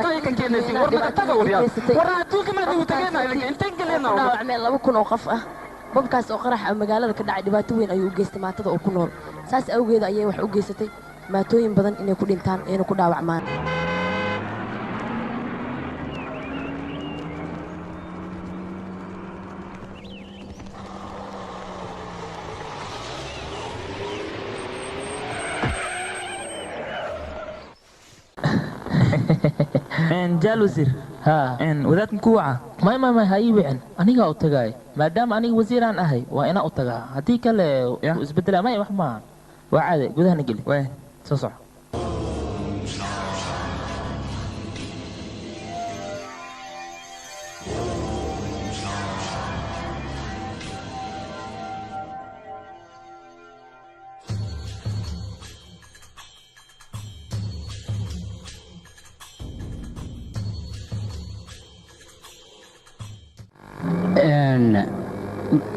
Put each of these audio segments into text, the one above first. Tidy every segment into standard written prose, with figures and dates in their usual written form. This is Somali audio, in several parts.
halka ka keenaysi war ma taga wariyaa war adduunka ma duu tagayna inta galena dhaawacmeen 2,000 oo qof ah bamkaas oo qarax ah magaalada ka dhacay dhibaato weyn ayuu u geystay maatada oo ku nool saas awgeed ayay wax u geysatay maatooyin badan inay ku dhintaan ee ku dhaawacmaan جالوزير ها ان وذات مكوعه ما هاي وعن انيغا او تغاي مادام انيغ وزيران اهي وا انا او تغا هدي كله اسبدلا ما wax ma waa caadi gudaha nageli way soo soco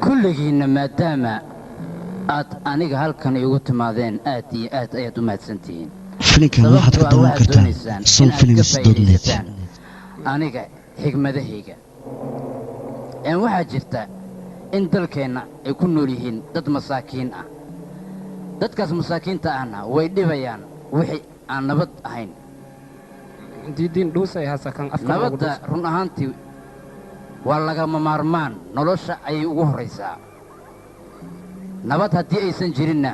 kulligiina maadaama aad aniga halkan igu timaadeen aad iyo aad ayaad u mahadsantihiin filinkan waxaad ka daawan kartaa sonfilms.net aniga xigmadahayga waxaa jirta in dalkeenna ay ku nool yihiin dad masaakiin ah dadkaas masaakiinta ahna way dhibayaan wixii aan nabad ahayn nabadda run ahaantii waa lagama maarmaan nolosha ayay ugu horraysaa nabad haddii aysan jirinna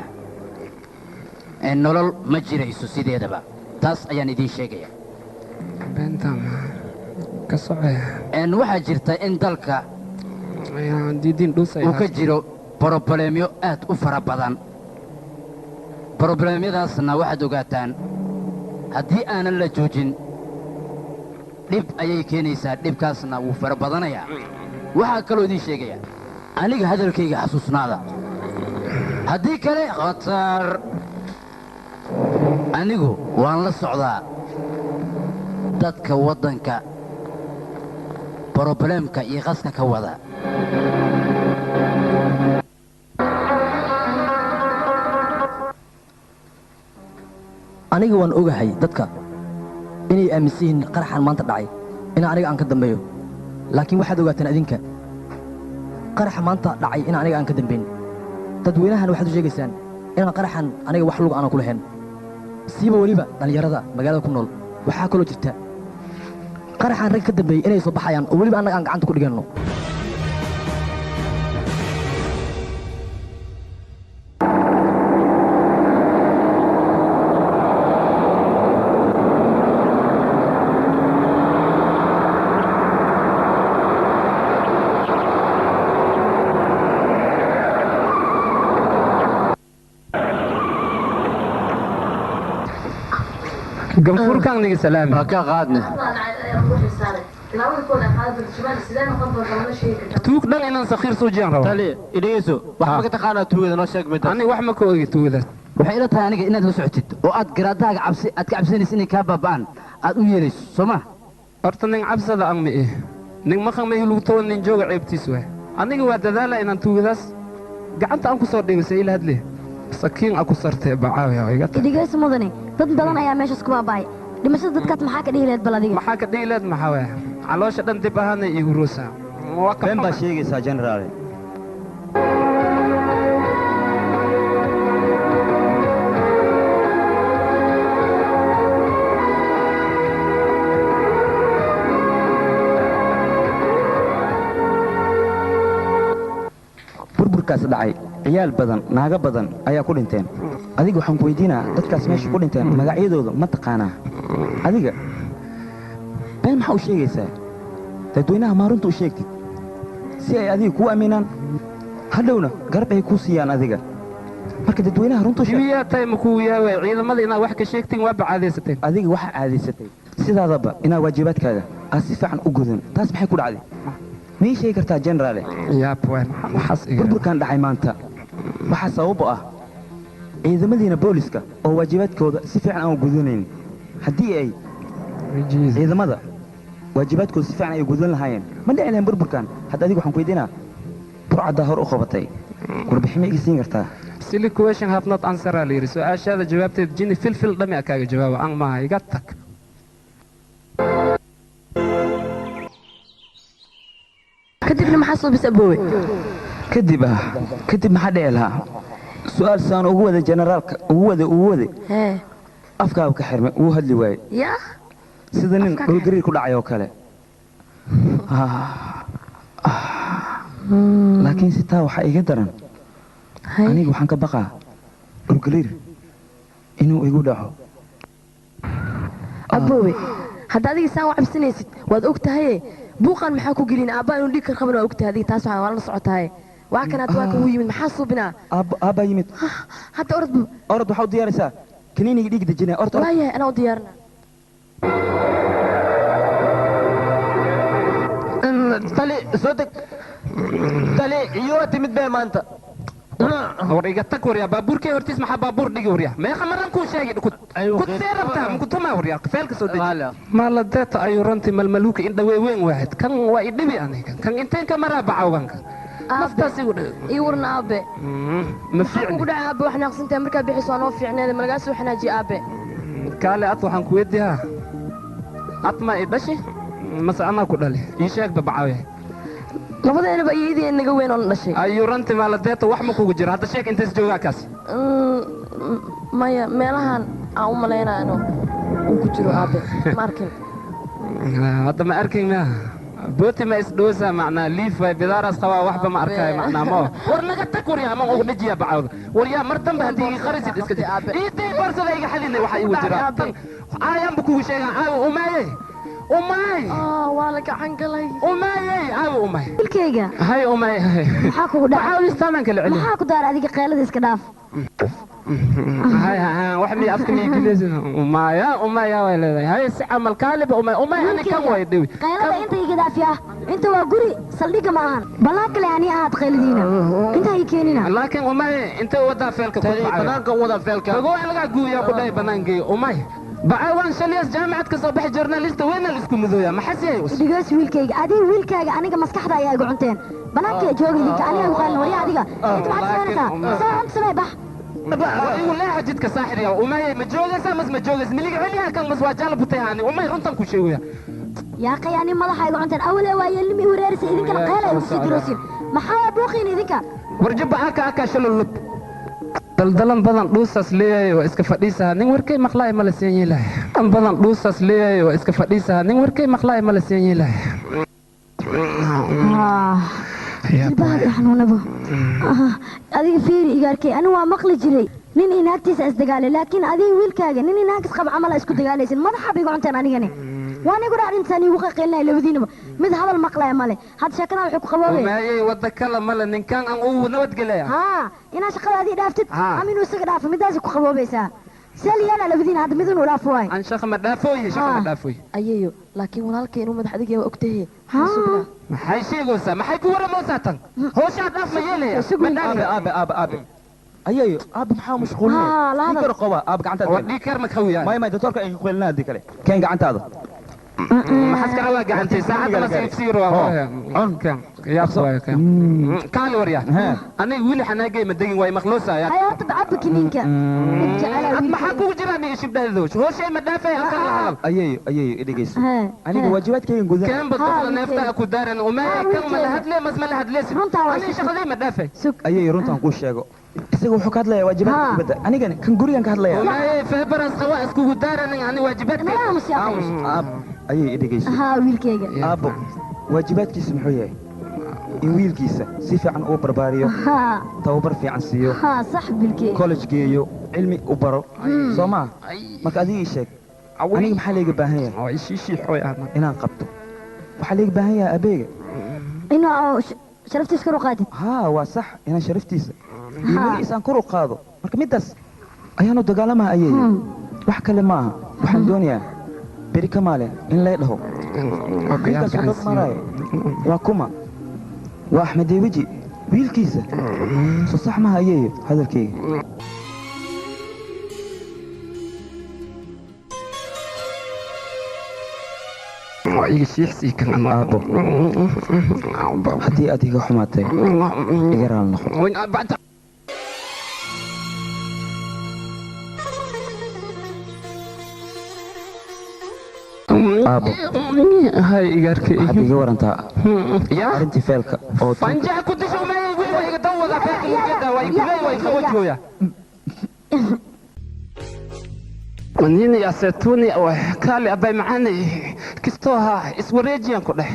nolol ma jirayso sideedaba taas ayaan idiin sheegaya waxaa jirta in dalka uu ka jiro brobleemyo aad u fara badan brobleemyadaasna waxaad ogaataan haddii aanan la joojin dhib ayay keenaysaa dhibkaasna wuu fara badanayaa waxaa kaloo idiin sheegaya aniga hadalkayga xasuusnaada haddii kale khatar anigu waan la socdaa dadka waddanka brobleemka iyo qaska ka wada aniga waan ogahay dadka inay aaminsan yihiin qaraxan maanta dhacay ina aniga aan ka dambeeyo laakiin waxaad ogaataan adinka qaraxa maanta dhacay in aniga aan ka dambayn dadweynahan waxaad u sheegaysaan inaan qaraxan aniga wax lug aanan ku lahayn siiba weliba dhallinyarada magaalada ku nool waxaa kaloo jirta qaraxan rag ka dambeeyey inay soo baxayaan oo weliba annaga aan gacanta ku dhiganno قنفور كان لي سلام هكا قادنا توك دل إن سخير سوجيان روا تالي إليسو وحما كتقانا تويدا نو شاك ميتا أنا وحما كوغي تويدا waxay ila tahay aniga inaad la socotid oo aad garaadaaga cabsi aad ka cabsanaysid inay ka baabaan aad u yeerayso Soomaa horta nin cabsada aan ma ee nin ma qamay lagu toon nin jooga ceebtiis way aniga waa dadaala inaan tuugadaas gacanta aan ku soo dhiibsay ila hadle sakiin aku sartay bacaawiya iga tahay idigeys mudane dad badan ayaa meeshaas ku baabay dhimashada dadkaas maxaa ka dhihileed bal adiga maxaa ka dhihileed maxaa way caloosha dhan dib ahaanay igu ruusa waa ka been baa sheegaysaa generaal burburkaas dhacay ciyaal badan naaga badan ayaa ku dhinteen adiga waxaan ku weydiinaa dadkaas meesha ku dhinteen magacyadooda ma taqaanaa adiga been maxaa u sheegaysaa dadweynaha maarunta u sheegtid si ay adiga kuu aaminaan hadhowna garab ay kuu siiyaan adiga marka dadweynaha runta u sheeg tahay ma kuu yaaway ciidamada inaad wax ka sheegtiin waa bacaadaysateen adiga waxa caadaysatay sidaadaba inaa waajibaadkaaga aad si fiican u gudan taas maxay ku dhacday mii sheegi kartaa generaale burburkan dhacay maanta waxaa sabab u ah ciidamadiina booliska oo waajibaadkooda si fiican aan gudanayn haddii ay ciidamada waajibaadkooda si fiican ay gudan lahaayeen ma dhici lahayn burburkan hadda adiga waxaan ku weydiinaa burcaddaa hor u qabatay warbixin ma iga siin kartaa silly question have not answer la yiri su'aashaada jawaabteed jini filfil dhami kaaga jawaaba aan maaha iga tag kadibna maxaa soo bis aboowe kadib maxaa dhici lahaa su'aal saan ugu wada generaalka ugu wada afkaaba ka xirmay wuu hadli waaye yaa sida nin dhulgariir ku dhacay oo kale laakiin si taa waxaa iga daran aniga waxaan ka baqaa dhulgariir inuu igu dhaco aboowe hadda adiga saan u cabsanaysid waad og tahaye buuqan maxaa ku gelin aabbaa inuu dhiig ka qaban waa og tahay adiga taas waa la socotahay waa kanaad waa ka yimid maxaa suubinaa aabbaa yimid hadda orod waxaa u diyaaraysaa kaniiniga dhiig dejinaya waayahay anaa u diyaarina tali soo deg tali iyo timid bee maanta war iga tag waryaa baabuurkee hortiis maxaa baabuur dhigi waryaa meeqa maran kuu sheegay kud see rabtaa mukutuma waryaa feelka soo deji maala deeta ayuu rantii malmaluuka in dhawee weyn waahid kan waa idhibi aniga kan inteen ka maraa bacawganka naftaas igu dhig ii warna aabe ma fiicni ugu dhaca aabe wax naaqsantahay markaa bixiso waa noo fiicneeda malagaas soo xanaajiye aabe kaale ad waxaan ku weydiiyaa ad ma i dhashi mase anaa ku dhali ii sheegba bacawya labadeenaba iyadii naga weyn oo na dhashay ayuu ranti maaladeeta wax ma kugu jiro hadda sheeg intays joogaa kaas maya meelahan aan u malaynaano uu ku jiro aabe ma arkin hadda ma arkin ma booti ma isdhoosa macnaa liif way bidaaraas qabaa waxba ma arkaayo macnaa ma war naga tag waryaa ma ugu dhajiya bacawda waryaa mar dambe haddii ii qarisid iska jir iitay barsada iga xadinay waxa igu jira aayaanba kugu sheegaa caawa umaayey umay waa la gacan galay umayey caawa umay wilkayga hay umay maxaa kugu dhacay waxaa istaaman kala celi maxaa ku daara adiga qeylada iska dhaaf hay wax mi afka mi gileesin umaya way leedahay hay si camal kaaliba umay ani kan way dhiwi qeylada inta iga dhaafiya inta waa guri saldhiga ma ahan balaa kale ani aad qeyladiina inta ay keenina laakiin umay inta wada feelka ku dhacay banaanka wada feelka kago laga guuya ku dhaay banaanka umay بعوان شليس جامعة كصباح جورناليست وين الاسكو مذويا ما حسيه دقيس ويلكيغ ادي ويلكيغ انيغا مسخخدا ايا غعنتين بنانك جوغي ديك انيغا وقال وريا اديغا انت ما تسمعنا ساعه سمع بح يقول لا حجتك ساحر يا وما مجوجس مس مجوجس ملي عليها كان مس واجال بطياني وما يرنتن كشويا يا اخي يعني مدخا غعنتين اول واي اللي وريرس idinka qeelay usidrosin maxaa booqin idinka warjib aka shalul daldalan badan dhuusas leeyahay oo iska fadhiisaa nin warkay maqlaay ma la seen yeelahay an badan dhuusas leeyahay oo iska fadhiisaa nin warkay maqlaay ma la seen yeelahay ilbaha xanuunabo adiga fiiri igaarkay anu waa maqli jiray nin inaagtiisa isdagaalay laakiin adiga wiilkaaga nin inaagis qab camal isku dagaalaysan madaxa bigu cuntaan anigani وانا يقول عن انسان يوقع لنا لودينا مد هذا المقلع ماله هذا شكلنا وحق قبابي ما هي ودكلا ماله ان كان ان او نود قليا ها انا شغل هذه دافتت امين وسق داف مداس ku qaboobaysa سالي انا لودينا هذا مدن ولا فواي ان شيخ ما دافوي شيخ ما دافوي اييو لكن walaalkay inuu madax adiga waa ogtahay ما حي شيغوسا ما حي ku waramoosatan hoosha daaf ma yeelaya ابي اييو اب maxaa mashquulay dikar qaba ab gacanta wadii kar ma khawiya ما doctorka ay qeylna hadii kale keen gacantaada ما حسكر waa gacantay saacad la siifsiiro كان يا اخويا كان وريا انا ويلي حناقي مدقين واي مخلوصه يا هاي هات بعبك نينك ما حكوا جيراني شبدهدوش هو شيء ما دافع اكل ايي ادغيس aniga waajibaadkayga gudaha كان بدل neefta ku daaran uma kan ma la hadlay mas ma la hadlaysi ani shaqaday ma daafay ayay runtan ku sheego isaga wuxuu ka hadlayaa waajibaadka dibadda anigana kan gurigan ka hadlayaa ma fahbaras qawa isku daaran ani waajibaadka ayay idhigayso ها wiilkayga aabo waajibaadkiisa muxuu yahay in wiilkiisa si fiican uu barbaariyo tababar fiican siiyo صح wiilkayga college geeyo cilmi u baro soo ma marka adiga ii sheeg aniga maxaa leega baahan yahay inaan qabto waxaa leega baahan yahay abeega inuu sharaftiisa kor u qaadid waa sax inaan sharaftiisa iyo magaciisaan kor u qaado marka midaas ayaanu dagaalamaha ayay wax kale maaha waxaan doonayaa beri ka maalin in lay dhaho ninkaas u dad maraayo waa kuma waa axmed deeweji wiilkiisa soo sax maha ayeeyo hadalkayga aabo haddii aad iga xumaatay iga raal noqo aabo hay igarkay waxaad iga warantaa ya arrintii feelka oo fanjaha ku disho meey wiil iga dawada feelka mugada way kulay way qaboojiya manini ya setuni oo kale abay macani kistoha iswareejiyan ku dhex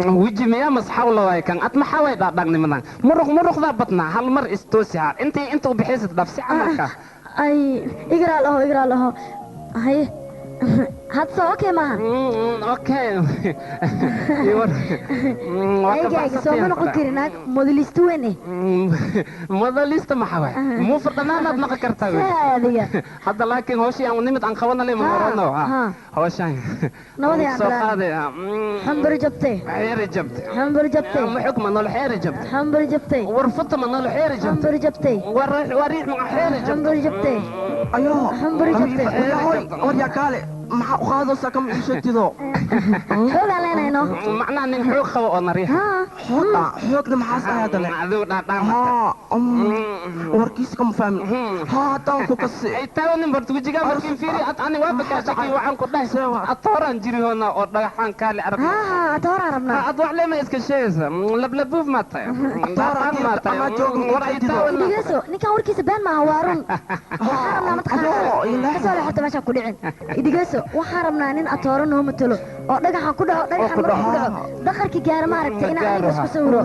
وجي ميا مسحول واي كان ات محاوي دغني مدان مرق ذا بطنا هل مر استوسها انت بحيث دفسي عملك اي اقرا له هاي هاتسو اوكي ما اوكي يور ايجا سو ما نقول كرناك موديليست وين موديليست ما حواي مو فردنا ما بنق كرتاوي هذا لكن هوشي ان نمت ان قبنا لي مرنا هوشي نودي سو قاده حنبر جبتي حير جبتي حنبر جبتي ما حكم انه الحير جبتي حنبر جبتي ورفضت من الحير جبتي حنبر جبتي وريح مع حير جبتي حنبر جبتي ايوه حنبر جبتي وريا كالي maxaa u qaadaysaa kam ishatido xoog aleenayno macnaa nin xoog qabo oo nariix xoogna maxaas ahaadane aduu dhaadhaan warkiisa kama fahmin haatan ku kasi ay tawo nin bartu wajiga markin fiiri ani waa bakaashaki waxaan ku dhahay atooran jiri hoona oo dhagaxaan kaali arag atooran rabna ad wax leema iska sheegaysa lablabuuf ma tahay atooran ma tahay war ay tawo digaso ninka warkiisa been ma waarun waxaan rabnaa mataqaanaa kasoo leexata meesha ku dhicin digaso waxaan rabnaa nin atooro noo matalo oo dhagaxan ku dhaco dhagaxan markuu ku dhaco dhaqarkii gaara maaragtay in aniga isku sawiro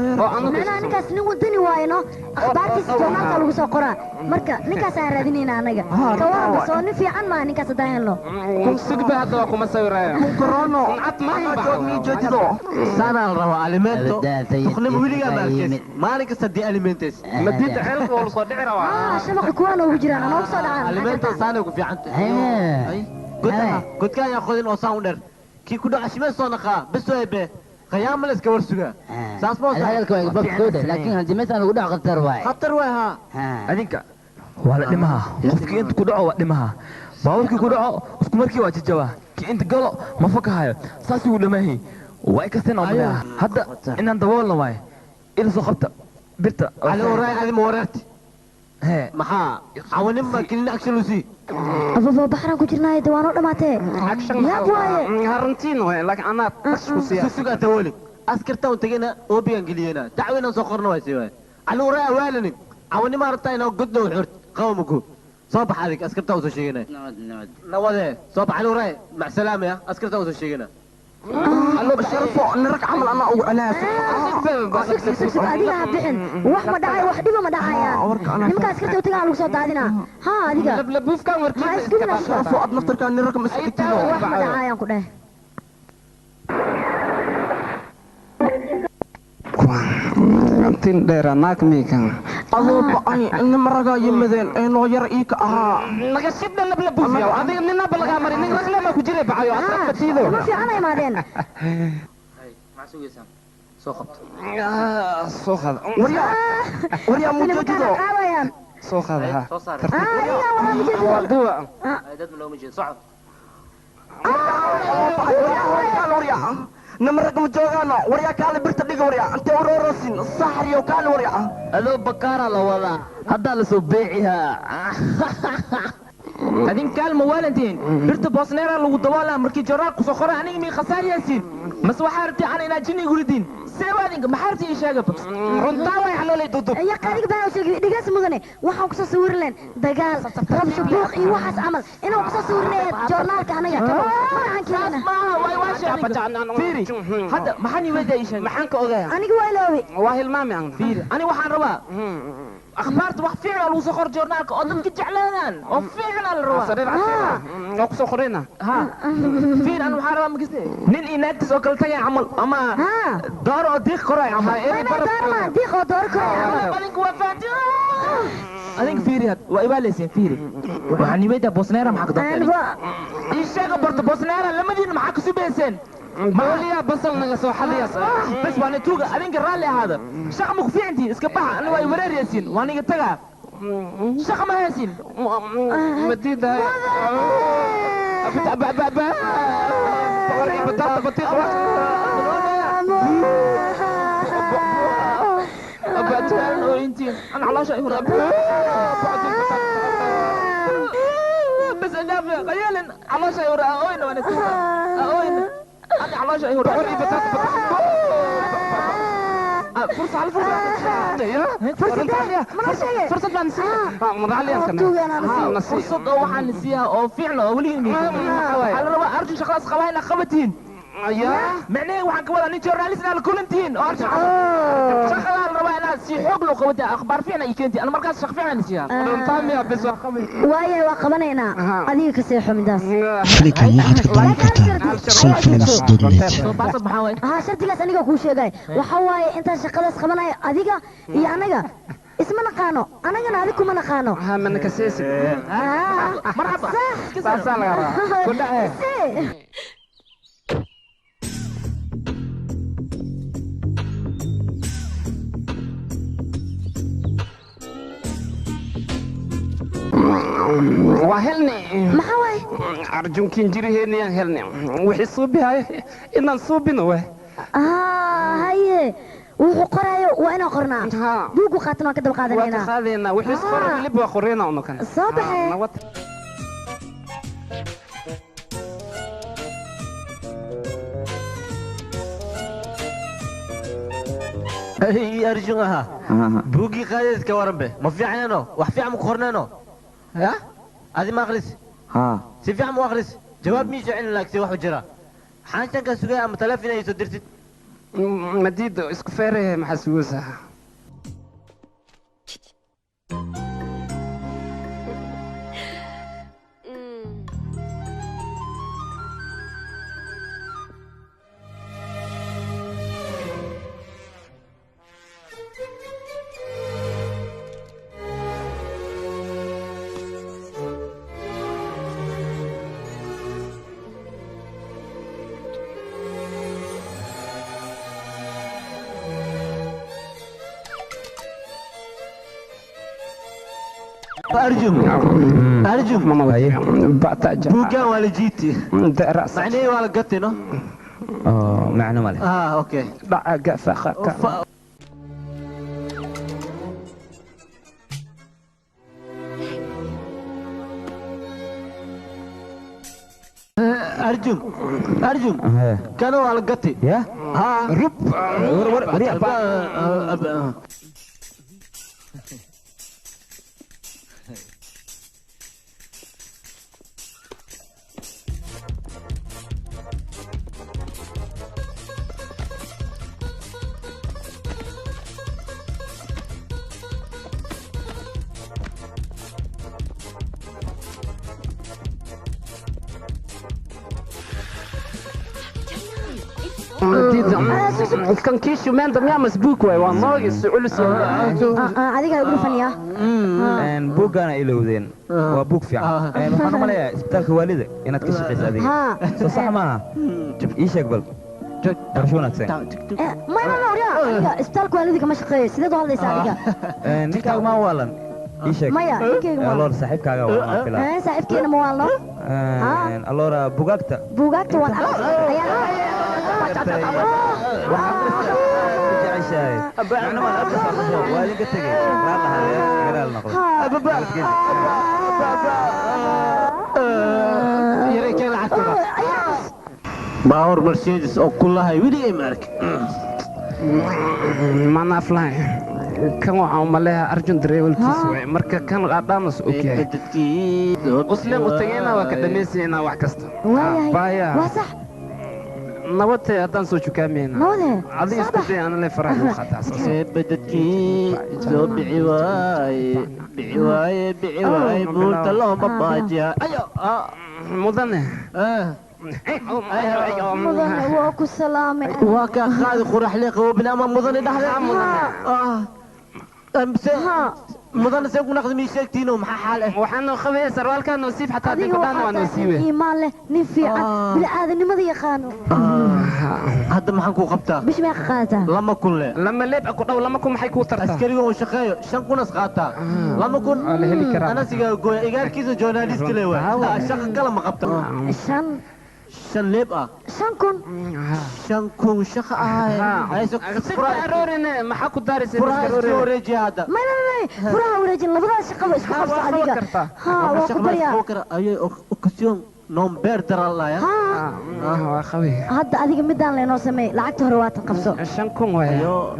macnaha ninkaas nin wadani waayno akhbaartiisa joornaalka lagu soo qoraa marka ninkaas aan raadinayna anaga ka waranba soo nin fiican maa ninkaas haddaan helno sugba hadda waa kuma sawiraya korono cad ma joogni joojido saanaan rabo alimento tuqnimo wiligaa maalkeys maalin kasta dii alimentes madida xeelka oo soo dhici rabaa shabaqa kuwaan ugu jiraan anoo soo dhacaan alimento saanay ku fiican tahay godkaan yaa qodin oo saan u dheer kii ku dhaca shimee soo naqaa bes weebe qiyaama la iska war sugaa saas moo hadalka waa babkooda laakiin hantimeesaan ugu dhac khatar waay khatar waay haa adinka waa la dhimaha qofkii inta ku dhaco waa dhimaha baaburkii ku dhaco isku markii waa jajabaa kii inta galo ma fakahayo saasii uu dhamahi waa kasteen oo hadda inaan daboolna waay ila soo qabta birta ali waraay adi ma wareerti maxaa cawanin ma kelin action lusi ababa baxran ku jirnaa dawaano dhamaatee yaa waaye harantiin way laakiin ana tasku siya suga tawali askarta u tagayna oo biyan galiyana dacwina soo qorno way siway ali waraay awaalani cawanin ma rabtaa inuu godno xurt qawmku soo bax adig askarta u soo sheegana nawade soo bax ali waraay mac salaam ya askarta u soo sheegana sharfo nirag camal anaa ugu alaasa adiga ha bixin wax ma dhacay wax dhiba ma dhacayaan nimanka askarta u tagaa lagu soo daadinaa ha adiga lablabuufkan warkiisa sharfo ad naftarkaa nirag ma iskitido wax ma dhacayaan ku dheh tin dheera naag miikan adooba ay nima ragaa yimadeen ee noo yar ii ka ahaa naga shibda lablabuufiya adiga nina balagaa mari nin rag lama ku jiray bacayo asad batiido ma fiican ay maadeen maxaa sugaysaan soo qabto soo qad waryaa mujajido soo qad ha soo saar adiga waa mujajido duwa dad ma loo majeed socod نمرك مجوغانا وريا كالي برتا ديغ وريا انت ورورسين صحر يو كالي وريا adoo bakaara la wadaa haddaa la soo beecihaa adin kaalma waalantiin birta boosneera lagu daboolaa markii joraal ku soo qora aniga mii khasaariyaysiin mas waxaa rabtii aan inaa jinni guridin seeba adinka maxaa rabtii ii sheega runtaa way xaloolay dudub يا قارق بقى وشيء دقاس مدني وحنا قصة صور لين دقال رمش بوق إيه وحس عمل إنه قصة صور لين جورنال كهنا يا كمان ما عن كذا fiiri hadda maxaan iweyda ii sheeg maxaan ka ogayaa أنا جوا لوي waa hilmaami aan fiiri ani waxaan rabaa akhbaarta wax fiican oo lagu soo qor joornaalka oo dadka jeclaadaan oo fiican la rabaa sariir casira oo ku soo qorina ha fiir an waxaan rabaa magiste nin inaagtiis oo kale tagay camal ama door oo diiq koray ama ما دي خضار كره balinku waa faati adink fiiri had waa ibaaleysiin fiiri waxaan iweyda bosneera maxaa ka أنا dambeeyay بقى ii sheega barta bosneera lamadiina maxaa ka subeyseen booliya basal naga soo xaliyas bas waa nituuga adinka raalli ahaada shaqa ma ku fiicantiin iska baxa ani waa iwareeraysiin waa niga tagaa shaqa ma haysiin مديدة بطاطا بطيخ انتين انا على شيء بس انا خيالا على شيء اوين وانا اوين انا على شيء فرصة على فرصة فرصة ما نسيها مضالية فرصة وحن نسيها أو فعلا أولين على روا أرجو شخص خوينا خبتين معناه وحن كولا نيجي راليسنا لكل انتين أرجو شخص على روا أنا سي حق لو قوتي أخبار فينا يكنتي أنا مركز شخص فينا نسيها طامي بس وايا وقبنينا هذه كسيحة مداس فليكن واحد كدام كرتا صون فيلمز دوت نت ها شرطيgaas aniga ku sheegay waxa waaye inta shaqadaas qabanay adiga iyo anaga isma naqaano anagana adiga kuma naqaano ha man ka seesi marhaba saasa laga rabaa ku dhace وهلني ما هواي أرجوك كنجري هني هلني وحسوبي إن نصوبنا وه هاي وقرايو وأنا قرنا بوقو خاتنا كده بقادرنا خذينا وحس قرنا اللي بقرينا ونكن صباح هي أرجوها بوقي قاعد كورن به ما في عينه وحفي عم قرنانه ها هذه ما أخلص ها سيفي عم أخلص جواب ميش عين لك سي واحد جرا حاجة كسوقي عم تلفينا يسدرت مديد اسكفيره محسوسة أرجو ماما وهي بعتاج بوقا ولا جيتي رأس معني ولا قتنا معنى مالك أوكي بقى فخك أرجو كانوا على قتي يا ها رب كان كيشو مان دميا مسبوك واي والله يسعول adiga ugu faniya buugana ilowdeen waa buug fiican waxaan u maleeyaa isbitaalka waalida inaad ka shaqayso adiga soo sax maaha ii sheeg bal barasho wanaagsan ma aniga isbitaalka waalida kama shaqeeyo sideed u hadlaysaa adiga ninkaaga maa waalan ii sheeg maya ninkayga ma aloor saaxiibkaaga waa filaa saaxiibkeena ma waalno aloora bugaagta waan باور مرسيدس او كلها ويلي مارك ما نافلاي كان waxaan maleeyaa arjun dareewalkiis way marka kan qaadaanas okay qosleen u tagayna waa ka dhameysayna wax kasta baaya waa sax nabadte haddaan soo jukaamayna adiga isku day aan le farax u qataa بدتكي سو بعواي بولت الله مباجا ايوه mudane mudane waa ku salaamay waa ka qaadi qurax leeq oo binaama mudane dhaxle mudane see ku naqdi mi sheegtiino maxaa xaal ah waxaan qabay sarwaalkan nasiib xataa hadii ku dhaan waa nasiibe iimaan leh nin fiican bilaadanimada yaqaano hadda maxaan ku qabtaa bish ma qaata lama kun le lama leeb ku dhaw lama kun maxay ku tartaa askariga oo shaqeeyo 5 kun qaata lama kun ana siga gooy igaarkiisa journalist le waa shaqa kala ma qabta shan leeb ah 5 kun shaqo maxaa ku daaraysa wareeji hadda furaha wareejin labadaas shaqaba isku qabso adiga waa ku baryaa ayay occasion nomber daralaya waa qabi hadda adiga midaan leenoo sameey lacagta hore waad qabso 5 kun waay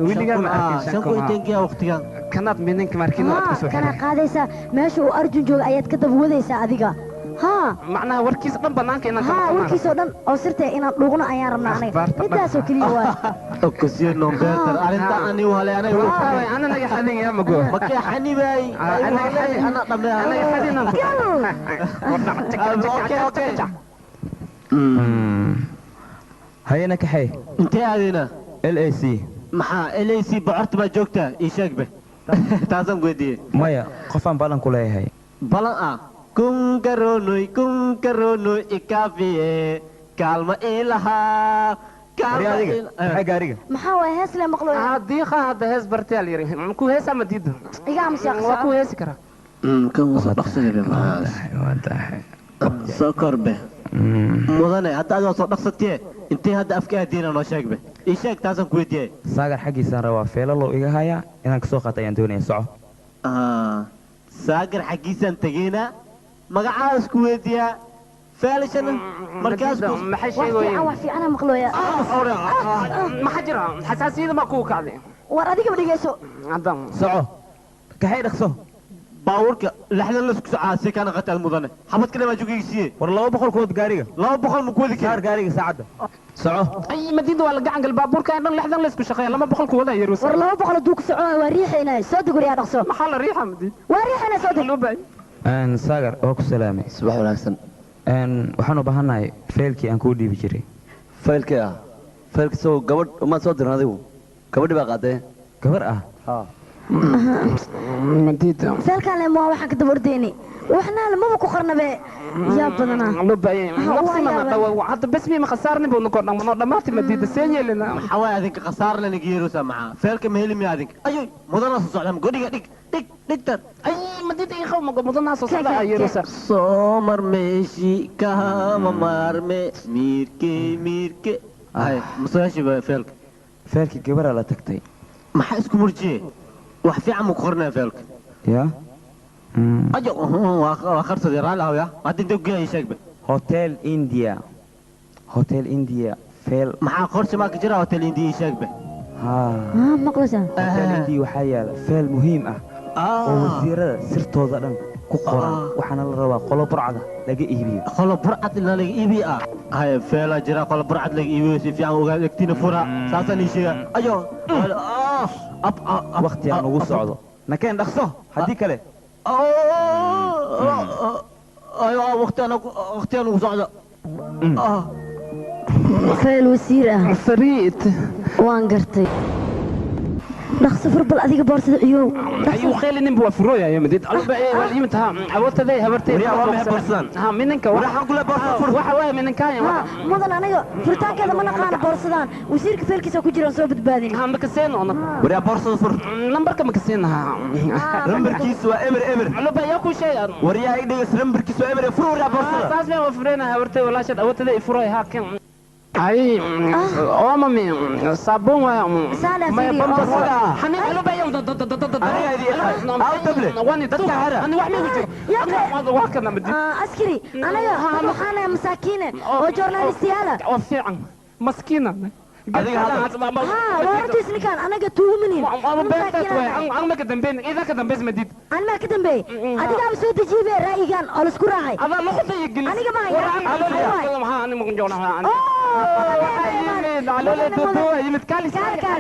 wiliga ma arkin 5 kun intii waqtigan kanaad minink markiin waad ku soo kana qaadaysa meesha uu arjun jooga ayaad ka daba wadaysaa adiga macnaha warkiisa dhan banaanka inaan warkiisa dhan oo sirtay inaan dhugno ayaan rabnaa aniga intaasoo kaliya waa occasion nomber arinta ani wale ana naga xadin yaa mago makii xanibay ana dhamay anaga xadinan okay hayna kaxay intee aadina LAC maxaa LAC bocorta baa joogtaa ii sheegbe taasan weydiiyey maya qofaan balan ku leeyahay balan kun karonoy ikaafiye kaalma ilahaa gaariga maxaa waay hees le maqlo diiqa hadda hees bartaal yiri ku heesa ma diido iga amsiya waa ku heesi kara kan wasa dhaqsaday soo korbe mudane hadda aad soo dhaqsatee intee hadda afka aadiina noo sheegbe ii sheeg taasan ku weydiiyey saagar xagiisaan rabaa feelalo iga haya inaan kasoo qaata ayaan doonaya soco saagar xagiisaan tegeyna magacaas ku weydiiyaa فالشنا مركز maxay sheegooyeen wax fiican maqlooya maxaa jira xasaasiyada ma ku kacday war adiga dhigeyso adam soco kaxay dhaqso باورك لحنا لسك ساعة كان قتل مدنة حمد كلمة جوجي سيه والله بخل كود جاريجا 200 مكود كي صار جاريجا ساعده سعو اي مديد ولا قاعد البابور كان لحنا لسك شقيه لما بخل كود يروس والله بخل دوك سعو وريحنا صدق يا دقسو محل ريحه مديد وريحنا صدق لوباي ان ساغر oo ku salaamay subax wanaagsan waxaan u baahanahay faylkii aan ku dhiibi jiray faylka soo gabadh uma soo diran adigu gabadhi baa qaaday gabar ah مديد فالكان لما waxaan ka daba ordeyni waxna lama ku qarnabe yaa badana لوباي نفسنا حتى بس مي خسارني بو نكون دماتي مديد سينيلنا حوا هذيك خسار لنا جيرو سمعها فالك مهلم يا هذيك ايوه مدنا سوسعدم غديga dhigtar ay مديد ay xaw mudana soosaada yeerusa soomar meeshi kama marme mirke ay musaashi faalki gabara la tagtay maxaa isku murjiyay wax fiican mu qornaa faalka ya ajo waa kharsadii raalaha ya hadda inta geeyay sheegbe hotel india fail maxaa qorsi ma ka jira hotel india sheegbe maqlashan hotel india waxaa yaala fail muhiim ah oo wasiirada sirtooda dhan ku qoran waxaana la rabaa qolo burcada laga iibiyo qolo burcad laga iibiyo hay fail jira qolo burcad laga iibiyo si fiican uga egtina fura saasan ishiga ajo waqti aan ugu socdo nakeen dhaqso haddii kale ayo waqti aan ugu socdo fail wasiir ah fariid waan gartay dhaqso farbal adiga boorsada ciyow ayuu khayl buu furoya ya madid alba ee wal imtaha awtaday habartay ha minka waxa kula boorsa fur waxa way minka mudan aniga furtaankeeda ma naqaan boorsadan wasiirka feelkiisa ku jira soo badbaadin ha ma ka seen ona wariya boorsada fur lambarka ma ka seenaha lambarkiisu waa eber alba yaa ku sheegan wariya ay dhigas lambarkiisu waa eber fur wariya boorsada taas ma furena habartay walaashad awtaday furay ha kan اي مامي صابون ما يبمبس حنين قالوا بقى يوم انا واحد من واكنا بدي عسكري انا حانا مساكين وجورناليستيالا وفعلا مسكينه وارتيس نكان انا قتوه منين انا ما كدنبين اذا كدنبيز مديد انا ما كدنبي اديك ام سو دجيبه رايغان او اسكو راعي هذا ما خطي يجلس انا ما انا انا ممكن جونا على لي دبو يمتكالي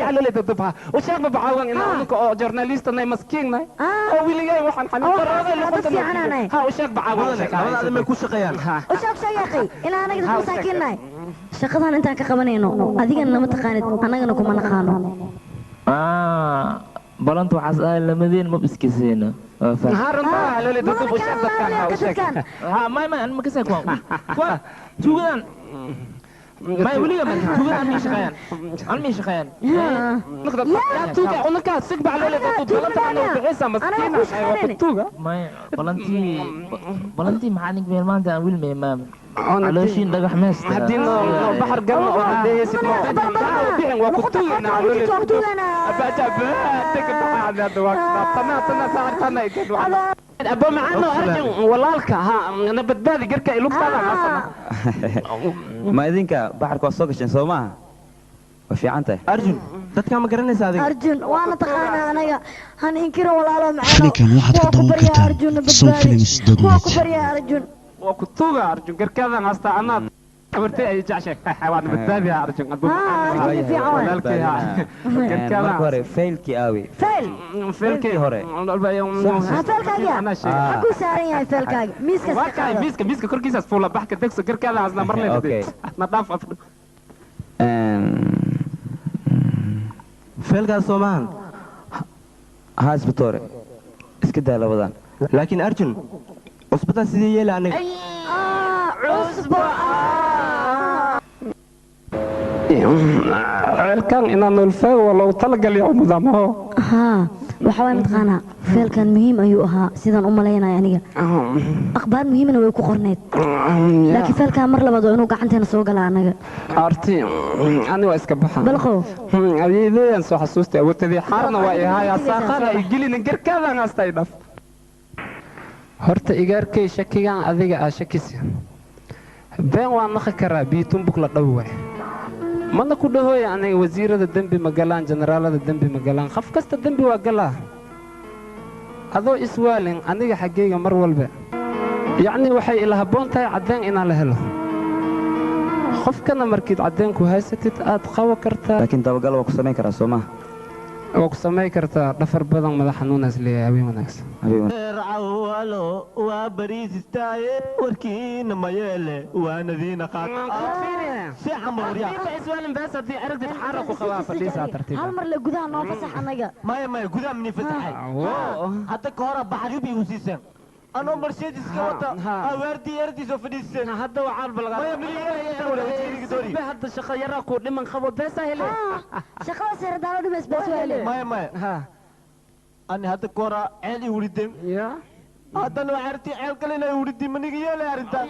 على لي دبها وشيخ بعاون ان جورناليست انا مسكين او ويلي waxaan xaniin ها وشيخ بعاون هذا ما ku shaqeeyaan وشيخ شيخي ina anaga dad masaakiinay shaqadan inta ka qabanayno adigana ma taqaanid anagana kuma naqaano balantu waxaas ay lamadeen ma biskiseena haranta على لي دبو وشيخ dadkan ha ma ma ma kasay kuwa tuugan ما يقولي ما توجا عمي شقيان عمي شقيان يا توجا أنا كان سكب على اللي تطلع بلنتي أنا وبعيسى مسكينة أيوة توجا ما بلنتي معانك بين ما أنت أقول ميمام علوشين دقح ماست هدينا بحر قمنا وعندي سكما بيعن وكتوجا نعلول أبجاب تكب على هذا وقت طنا ساعتنا يكذب أبو معنا أرجع والله ها أنا بدبادي قرك إلوك طالع ما إذنك بحر كوسوق عشان سومها وفي عنته أرجن تتكلم قرني صادق أرجن وأنا تخانا أنا هننكره ولا لا xiligan waxaad ka daawan kartaa sonfilms.net يا أرجن وكتوجا أرجع قرك هذا ناستا أنا أبرتي أي جعشة حيوان بدبادي أرجع أبو marka hore faylkii aawi فيلكي hore أكو سارين يا فلكاج ميسكا كركيسة فولا بحكة تكسو قرك هذا عزنا مرلي بدي نضاف أفضل فيلكا سومان haas bitoore iska daa labadan لكن أرجن أصبحت سيدي يلا عنك كان إن الفا ولو طلق اليوم ضمه ها وحوي متقانا فيل كان مهم أيوها سيدان لينا يعني أخبار مهمة ويكو قرنيت لكن فيل كان مر لبضو إنو قعنتين سوق لعنك أرتي أنا واسكبها بلقو أبيدي أنسو حسوستي وتدي حارنا وإيها يا ساقنا يجيلي نقر كذا نستيدف horta igaarkay shakigan adiga aa shakisi been waa naqi karaa biitun buk la dhaw waay mana ku dhahooy aniga wasiirada dembi ma galaan generaalada dembi ma galaan qof kasta dembi waa galaa adoo iswaalin aniga xaggayga mar walba yacni waxay ila habboon tahay caddeyn inaan la helo qofkana markiid caddeynku haysatid aad qawo kartaa laakiin dabagal waa ku samayn karaa soo maha waa ku samayn kartaa dhafar badan madax xanuunaas leeyahay habeen wanaagsan عوالو وبريز استاي وركين ما يله وانذين قاط سي حموريا اسوالن بس هدي عرفت تتحرك وخلاص فديسا ترتيب هل مر لقدها نو فسح أنا ما قدام مني فتحي حتى كهرباء بحريبي وسيسن أنا مرسيدس كوتا أوردي سو فديسن هذا وعال بلغا ما يملي هذا شقة يراكو لمن خبط بس هلي شقة سير دارو بس ويلي ما ها أنا هذا كورا عيلي ولدم يا هذا نوع عرتي عيل كلنا ولدم من يجي لا عرتا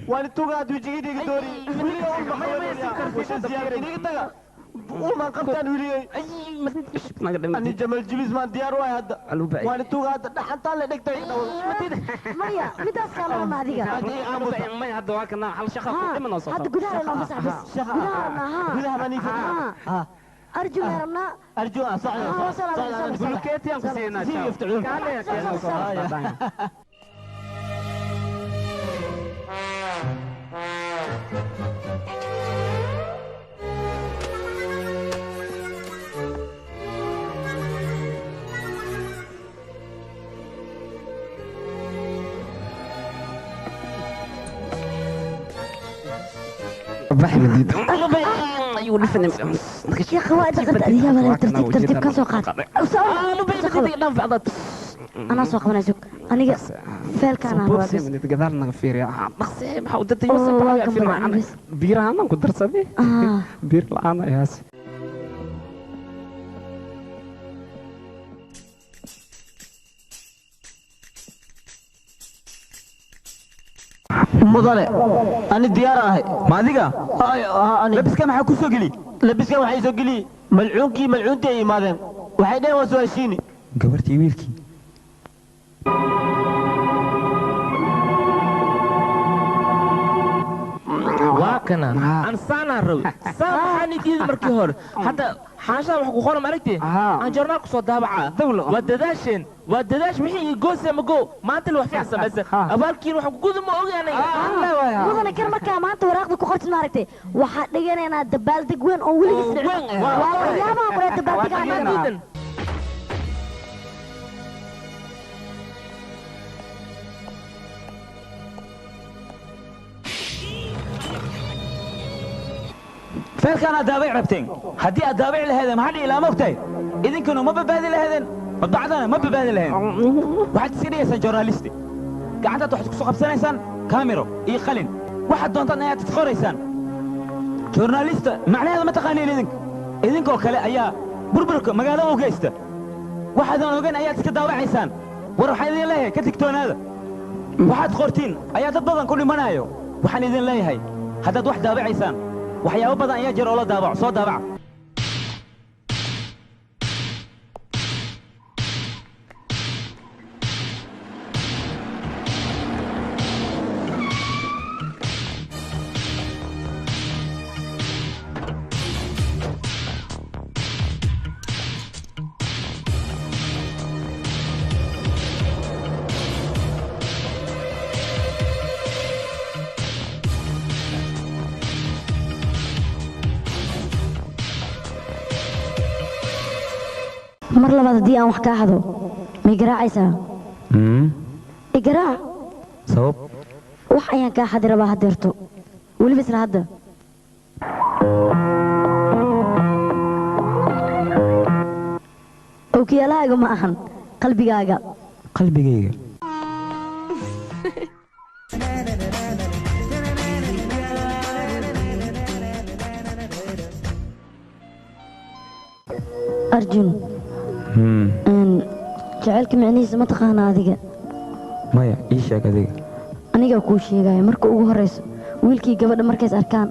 وأنا توقع دوجي ديك دوري ولي أول ما خبرني وش زيادة ديك تجا وما قبتان ولي أنا جمال جبيز ما ديار واحد وأنا توقع حتى لا ديك تجا مايا متى سكالة ما هذيك ما هذا واكنا حل شقة من وصل هذا قدها لا بس قدها ماني فتح أرجو يا رمنا أرجو صعد بلوكيتي أم كسينا يفتحون بحي مديد يا خوات هذه ولا ترتيب كان سوقات أنا سوق من أجوك أنا فيل كان أنا بس من تقدر نغفير يا مخسي محاولة يوسف في معنا بير أنا كنت رسبي بير الآن يا سي مضلع أنا ديارة ما adiga أنا labiska maxaa ku soo geli لبسك waxay soo gali malcuunkii malcuuntii ay imaadeen waxay dhaheen waa soo heshiini gabartii wiilkii واكنا أنسانا روي سامحني كذا مركي هور حتى حاجة وحكو خورم أركتي أنا جرناك صوت دابعة ودداشين ودداش محي جوز مجو ما أنت الوحيد حسب بس أبالكين وحكو جوز ما أوجي أنا وأنا كرمك كمان أنت وراك بكرة نارتي واحد لقينا أنا دبال دقوين أو ولي والله يا ما أقول دبال دقوين فالكان أدابع ربتين هدي أدابع لهذا ما حد إلا مقتي إذن كانوا ما ببادل لهذا بعدنا ما ببادل لهذا واحد سيريس جورناليستي قاعدة تحت سوق بسنة كاميرا إيه خلين واحد دون طنيا تتخور إنسان journalista macnaheeda ma taqaaniin idinkoo kale ayaa burburka magaalada u geysta waxaadan ogeyn ayaad iska daawacaysaan war waxaan idin leeyahay ka digtoonaada waxaad qortiin ayaa dad badan ku dhimanayo waxaan idin leeyahay haddaad wax daawacaysaan waxyaabo badan ayaa jira oo la daawaco soo daawaca mar labaad haddii aan wax kaa hado may garaacaysaa igaraac sabab wax ayaan kaa xadi rabaa hadeerto weliba isla hadda okiyaalahaaga ma ahan qalbigaaga qalbigayga arjun jacaylka micnihiisa ma taqaana adiga maya ii sheeg adiga anigaa kuu sheegaya marka ugu horrayso wiilkii gabadha markays arkaan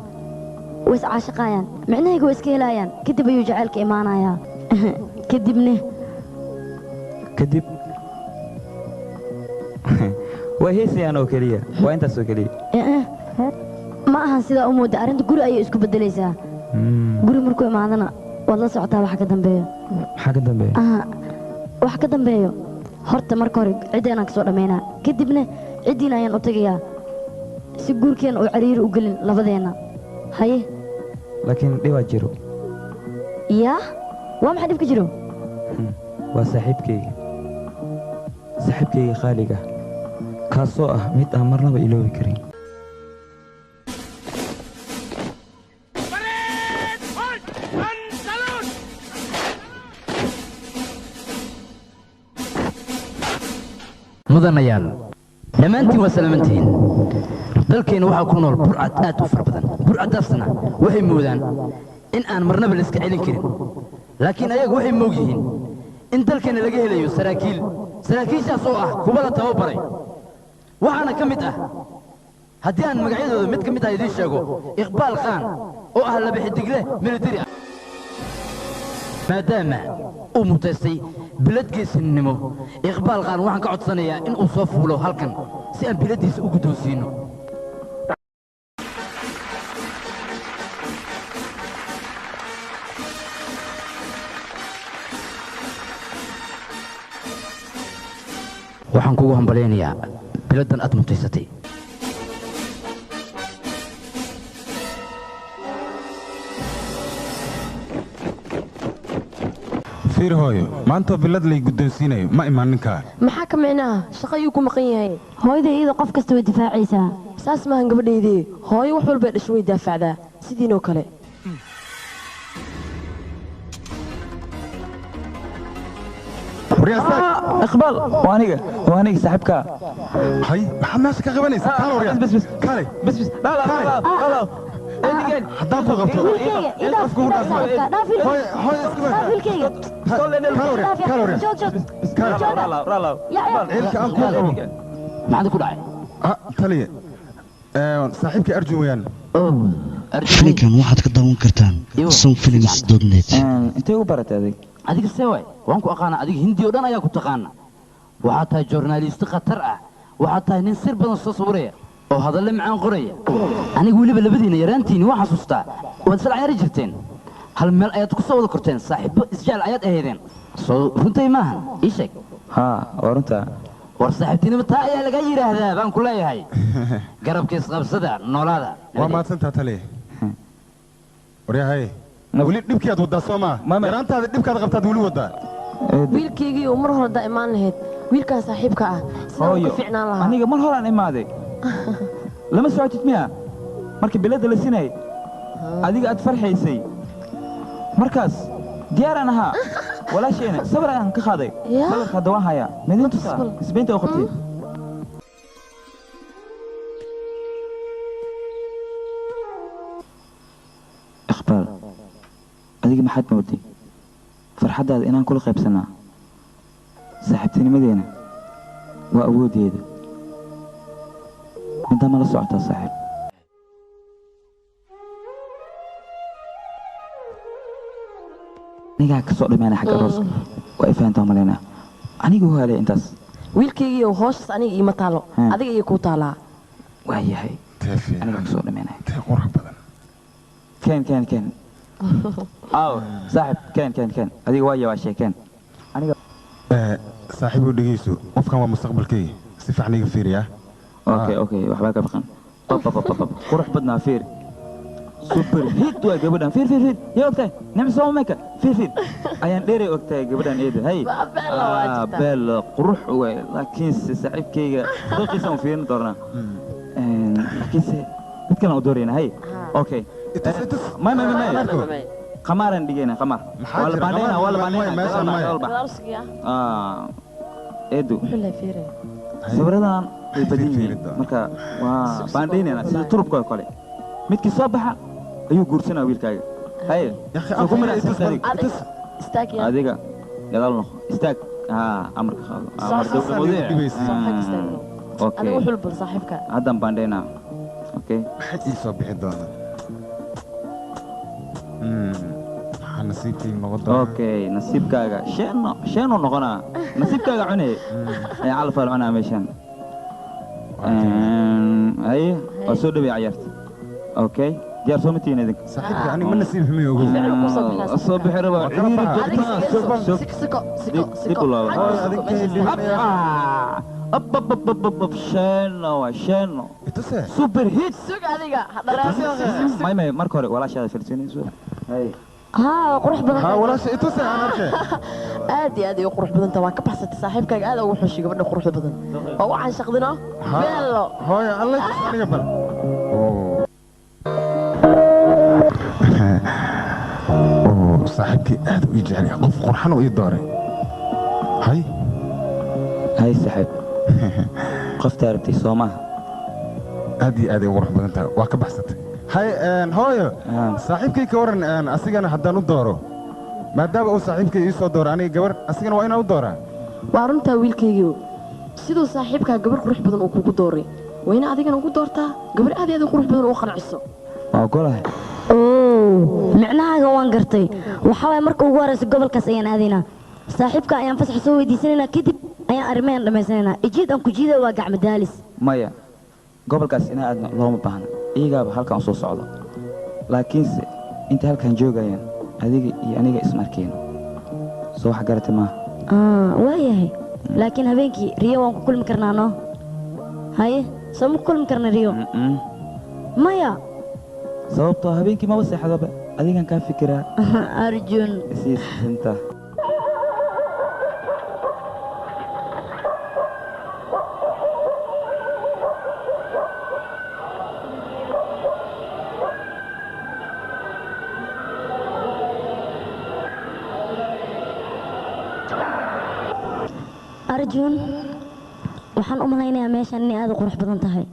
way iscaashaqaayaan micnahayga way iska helaayaan kadib ayuu jacaylka imaanayaa kadibne kadib way heesayaan oo keliya waa intaas oo keliya ma ahan sidaa u mooda arrinta guri ayay isku beddelaysaa guri markuu imaadana waad la socotaa waxa ka dambeeyo maxaa ka dambeeya wax ka dambeeyo horta marka hore ciddeenaan ka soo dhammaynaa kadibna ciddiina ayaan u tegayaa si guurkeenna uu cariiri u gelin labadeenna haye laakiin dhibaa jiro yaa waa maxay dhib ka jiro waa saaxiibkayga qaaliga kaasoo ah mid aan marnaba iloobi karin mudanayaal dhammaantiin waa salaamantihiin dalkeenna waxaa ku nool burcad aad u fara badan burcadaasna waxay moodaan in aan marnaba la iska celin karin laakiin ayagu waxay moog yihiin in dalkeenna laga helayo saraakiishaas oo ah kuwa la tababaray waxaana ka mid ah haddii aan magacyadooda mid ka mid ah idiin sheego iqbaal khaan oo ah laba xidigle militari ah maadaama uu mutaystay bilad geesinimo iqbaal khaan waxaan ka codsanayaa in uu soo fuulo halkan si aan biladdiisa u guddoonsiino waxaan kugu hambalaynayaa biladdan aad mutaysatay fiir hooyo maantoo bilad lay guddoonsiinayo ma imaan ninkaa maxaa ka micnaha shaqo ayuu ku maqan yahay hooyada iyada qof kasta way difaacaysaa saas maahan gabadhaydii hooyo wax walbay dhasho way daafacdaa sidiinoo kale iqbaal waa aniga saaxiibkaa hay maxaad meesha ka qabanaysaa kaal waryaa kaale bas haddaan ku qabto qofku u dhaafma hooy ilka aan kuu qabo maxaad ku dhacay taliye saaxiibkii arjun weeyaan filinkan waxaad ka daawan kartaan sonfilms.net intee u baratay adig adiga see waay waan ku aqaana adiga hindi oo dhan ayaa ku taqaana waxaad tahay joornaalisti khatar ah waxaad tahay nin sir badan soo sawiraya oo hadalle macaan qoraya aniga weliba labadiina yaraantiini waan xasuustaa waad isla ciyaari jirteen hal meel ayaad ku soo wada korteen saaxiibbo isjecel ayaad ahaydeen soo runtay maahan ii sheeg haa waa runtaa war saaxiibtinimo taa ayaa laga yidhaahdaa baan ku leeyahay garabka isqabsada noolaada waa mahadsantaa taliye waryahaye weli dhibkii aad waddaa soo maa yaraantaada dhibkaad qabtaad weli waddaa wiilkaygii uu mar hore haddaa imaan lahayd wiilkaan saaxiibka ah sidaan ku ficnaan lahaa aniga mar horaan imaaday lama socotid miya markii biladda la sinay adiga aad farxaysay markaas diyaaraan ahaa walaashayna sabar ayaan ka qaaday sabarka hadda waan hayaa midin tusaa isbaynta oo qabtay iqbaal adiga maxaad mooday farxaddaada inaan kula qaybsanaa saaxiibtinimadeena waa awooddeeda middaa ma la socotaa saaxiib anigaa ka soo dhimaana xagga arooska waa ifahantaa malaynaa aniga haalay intaas wiilkaygiiyo hooshaas aniga iima taalo adiga iyo kuu taalaa waa yahay anigaa ka soo dhimaynaya qurux badan keen aw saaxiib keen adiga waa yawaashee keen aniga saaxiibow dhegeyso qofkan waa mustaqbalkayga si fiican iga fiiriyaa okay waxbaa ka baqan qurux badnaa fiir super hit waa gabadhan fiir yaa ogtahay nicmo soo meka fiir ayaan dheeray ogtahay gabadhan eeda hay beel qurux way laakiinse saaxiibkayga dooqiisa u fiirin doonaa laakiinse mid kale u doorayna hay okay ما قمارا دقينا قمار ولا بعدين ايدو صبرنا البديهي marka waa baandheynana sida turubka kale midkii soo baxa ayuu guursanaa wiilkaaga hay soo kuma istaag adiga gadaal noqo istaag amarka qaado amar dawladda okay anigu xulbul saaxiibka hadan baandheynaa okay maxay soo bixi doonaa اوكي نصيبكاغا شنو نقنا نصيبكاغا عني اي علف العنا ميشان اي اسو دبي عيرت اوكي ديار سومتين هذيك صاحبي يعني من نصيب فيمي اوغو الصبح ربع سيكو شنو سوبر هيت سوق adiga ما marka hore walaashaada firtinayso hay قروح بدن ولاش إتوسع أنا أرجع آدي قروح بدن تبع كبحثت صاحبك هذا وحشي قبل قروح بدن هو عن شغلنا بيلا هاي الله يسلمك قبل صاحبتي أهدو يجعلي قف قرحان ويداري هاي صاحب قف تعرفتي صومها أدي قروح بدن تبع وكبحثت هاي هاي صاحبك كورن أسيجنا حتى ندوره ما دام أو صاحبك يسوى دور أنا جبر أسيجنا وين أودوره وارنتا ويلكيجو سيدو صاحبك جبر قروح بدن وكوكو دوري وين أديك أنا دورتا جبر أدي قروح بدن وخن عصو أقولها معناها جوان قرتي وحاول مركو وارس قبل كسيان هذينا صاحبك أيام فسح سوي دي سنة كذب أيام أرمين لما سنة إجيد أنكو جيدا واقع مدالس مايا قبل كسينا أدنى اللهم بحنا iyaga halkan soo socdo laakiinse inta halkan joogayaan adiga iyo aniga ismarkeeno soo wax garatay ma waayahay laakiin habeenkii riyo waan ku kulmi karnaa no haye soo ma kulmi karna riyo maya sababtoo habeenkii maba seexdaba adigan kaa fikiraa arjun siisinta arjun waxaan u malaynayaa meeshan inay aad u qurux badan tahay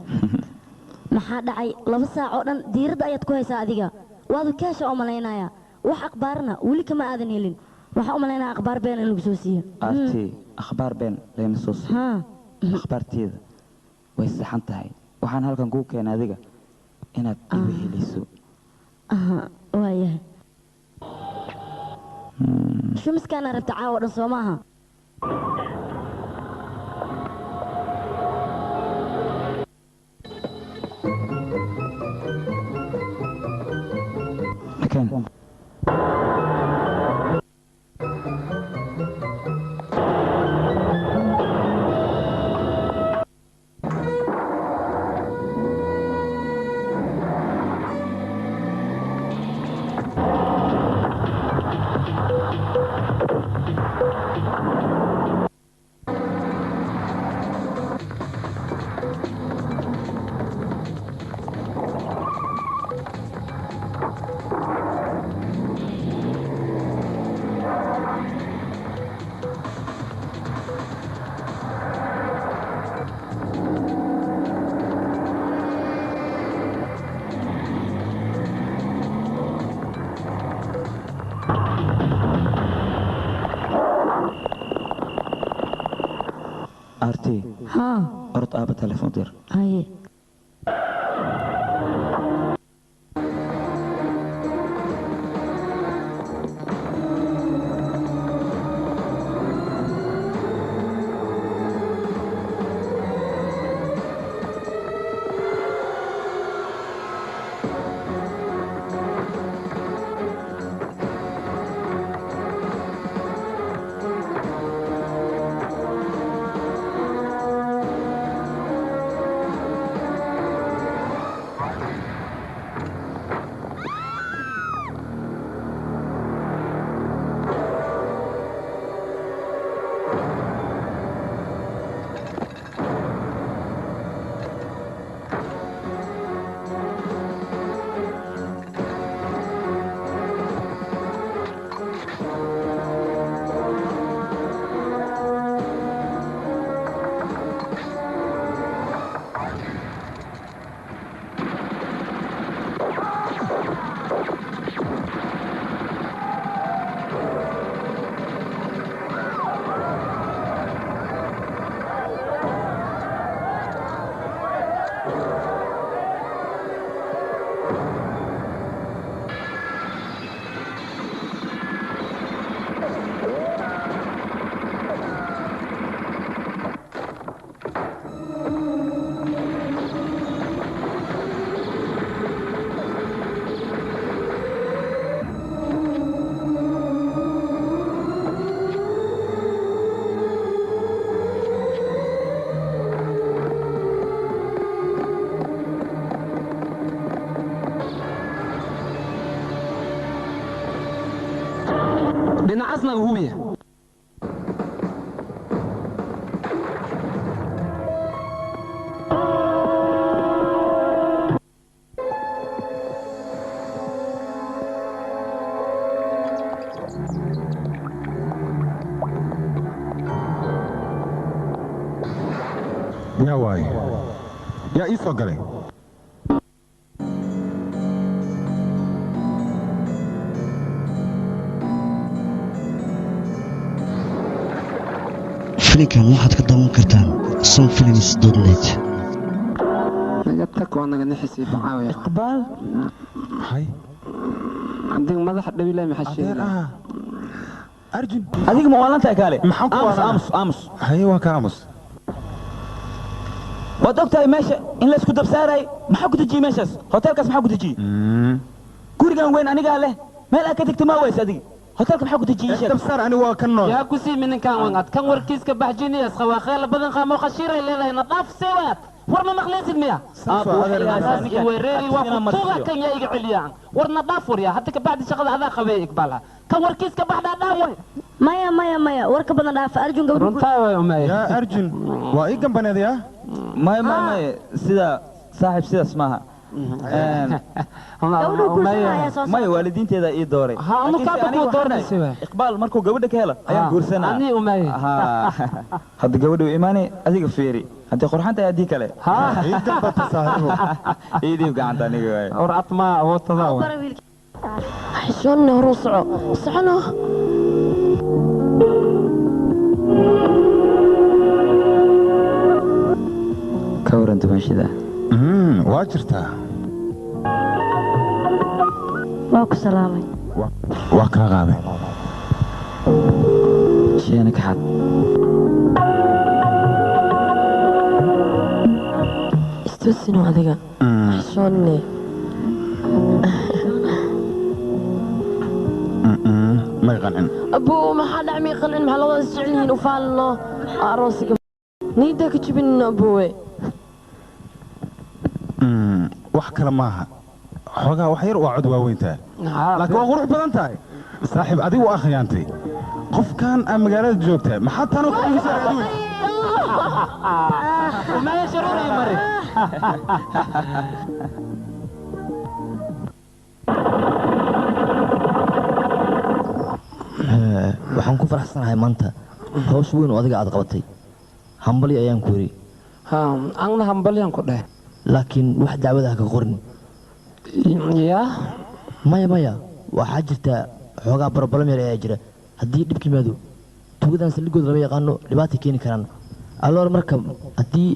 maxaa dhacay 2 saac oo dhan diiradda ayaad ku haysaa adiga waad kaasha u malaynayaa wax akhbaarna weli kama aadan helin waxaan u malaynayaa akhbaar been in lagu soo siiyo arti akhbaar been leena soo siiyo akhbaarteeda way saxan tahay waxaan halkan ku keenay adiga inaad igu heliso waayahay shumiskaana rabta caawa dhan soo maaha مكان arti ها orod aaba telefoon dir هاي دhinacasna hubiya yaa waaye yaa ii soo galay filinkan waxaad ka daawan kartaan sonfilms.net nagabtak waa naga nixisii bacaawiya iqbaal hay adiga madaxa dhawilay maxaa sheegay arjun adiga ma waalantahay kaale maxaan ku aamus haye waa ka aamus waad ogtahay meesha in la isku dabsaaray maxaa ku dejiyey meeshaas hotelkaas maxaa ku dejiyey gurigan weyn anigaa leh meel aad ka degta ma ways adiga hotelka maxaa ku dejiyey sheeg dabsaar ani waa ka nool yaa ku sii mininkan wangad kan warkiiska baxjiniyas khawaakheel badan qaamo qashiray leedahay nadaaf seewaad war ma maqleysid miya weereeri waa ku tuuga kan yaa iga celiyaan war nadaaf warya hadda ka bacdi shaqada adaa qabee iqbaala kan warkiiska baxdaa dhaan way maya warka badan dhaaf arjun gabadhu runtaa way umay yaa arjun waa ii gambaneedaya maya sida saaxiib sidaas maaha maya waalidiinteeda ii dooray iqbaal markuu gabadha ka helo ayaan guursanaa hadda gabadha u imaanay adiga feeri haddii qurxan tahay haddii kale ii dhiib gacanta aniga waay warcad ma awoodtada xishoonna horuu socono ka waran dumaashida waa jirtaa waa ku salaamay waa kaa qaaday sheena ka xad istusino adiga xishoonne may qancin abuu maxaa dhacmii qancin maxaa labadaas jecel yihiin u faalno aroosiga niidaa ka jibinno abuwe wax kale maaha xoogaa wax yar waa cod waaweyntaa laakiin waa qurux badan tahay saaxiib adigu waa khiyaantay qofkan aa magaalada joogtaa maxaa taanoo kuugisaa aduun umaya sharuuray mari waxaan ku faraxsanahay maanta hoos weyn oo adiga aad qabatay hambali ayaan ku yiri anna hambalyan ku dheh laakiin wax dacwadaha ka qorin yaa maya waxaa jirta xoogaa barabalam yar ayaa jira haddii dhibka yimaado tuugadan saldhigooda lama yaqaano dhibaatay keeni karaan alloor marka haddii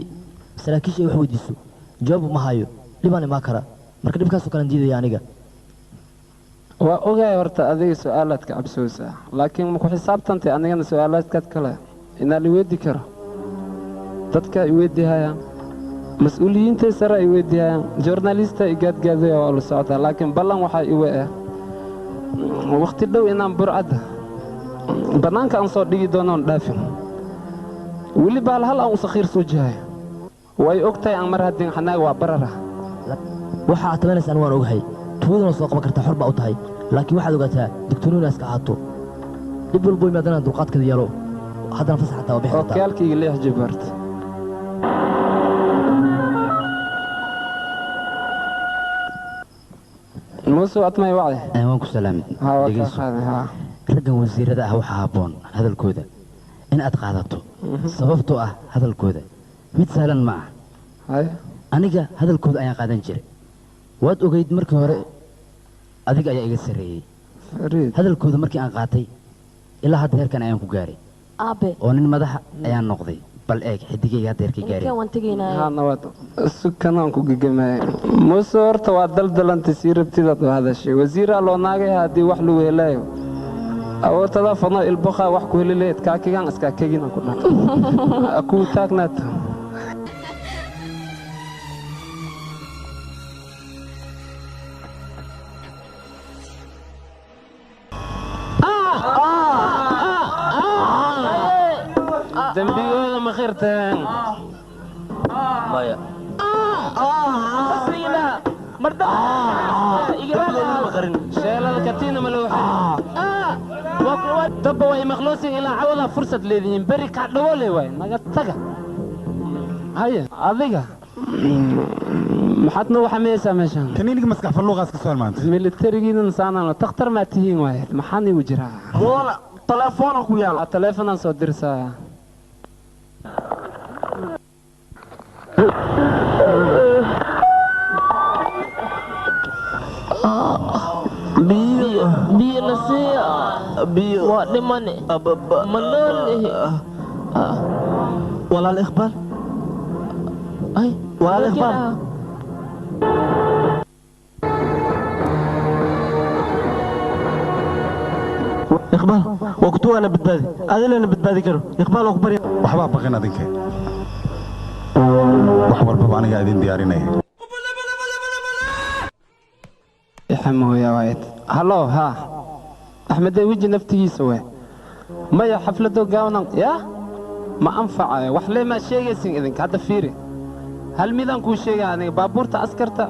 saraakiisha ay wax weydiiso jawaab ma hayo dhibaan imaan kara marka dhibkaasoo kalen diidaya aniga waa ogahay horta adiga su-aalaadka cabsoosa laakiin ma ku xisaabtantay anigana su-aalaadkaad kale inaa la weydii karo dadka ay weydihayaan mas-uuliyiintay sare ay weydihayaan journalista ay gaadgaadaya waa la socdaa laakiin ballan waxaa iwe ah waqti dhow inaan burcadda bannaanka aan soo dhigi doonoon dhaafin weli baal hal aan u sakhiir soo jahay way og tahay aan mar haddin xanaag waa barara waxa aad tabanaysaan waan ogahay tuwadana soo qaban kartaa xor baa u tahay laakiin waxaad ogaataa digtoonina iska ahaato dhib walbo imaadana dulqaadkeeda yeelo haddana fasax xataa waa bixi kartaa okaalkayga leex jibaart muuse atmay wacdi waan ku salaamay raggan wasiirada ah waxaa habboon hadalkooda in aad qaadato sababtoo ah hadalkooda mid sahlan ma ah aniga hadalkooda ayaan qaadan jiray waad ogayd markii hore adiga ayaa iga sarreeyey hadalkooda markii aan qaatay ilaa hadda heerkan ayaan ku gaaray aabe oo nin madaxa ayaan noqday bal eeg xidigayga hadda heerkay gaaray waan tegaynaa sukanaan ku gegamay muuse horta waa daldalantay sii rabtidaad u hadashay wasiiraa loo naagay haddii wax lagu helaayo awootada fadno ilboqa wax ku heli leed kaakigaan iskaa keginaan ku dhac kuu taagnaata dembigooda ma khirteen maya sheelada katiina ma loo dabba way makhluusin ilaa cawadaa fursad leedihiin beri kaa dhawoole waay naga taga haye adiga maxaad noo xameeysaa meeshaan kaniiniga maskax falluuqaas ka soo maanta militarigiidan saanaan takhtar maa tihiin waay maxaan igu jiraa mudana telefoona ku yaala telefonaan soo dirsaa biyo la siiya biyo waa dhimane ma noolnihi walaal iqbaal walaal iqbaal iqbaal waa kutuwaana badbaadi adinana badbaadi karo iqbaal waa ku barya waxbaa baqin adinka wax walbaba aniga idin diyaarinaya yaxamooya waayad hallo haa axmedee weji naftigiisa we maya xaflado gaawnan yaa ma anfacayo wax lee maa sheegaysin idinka hadda fiiri hal midaan kuu sheegaya aniga baabuurta askarta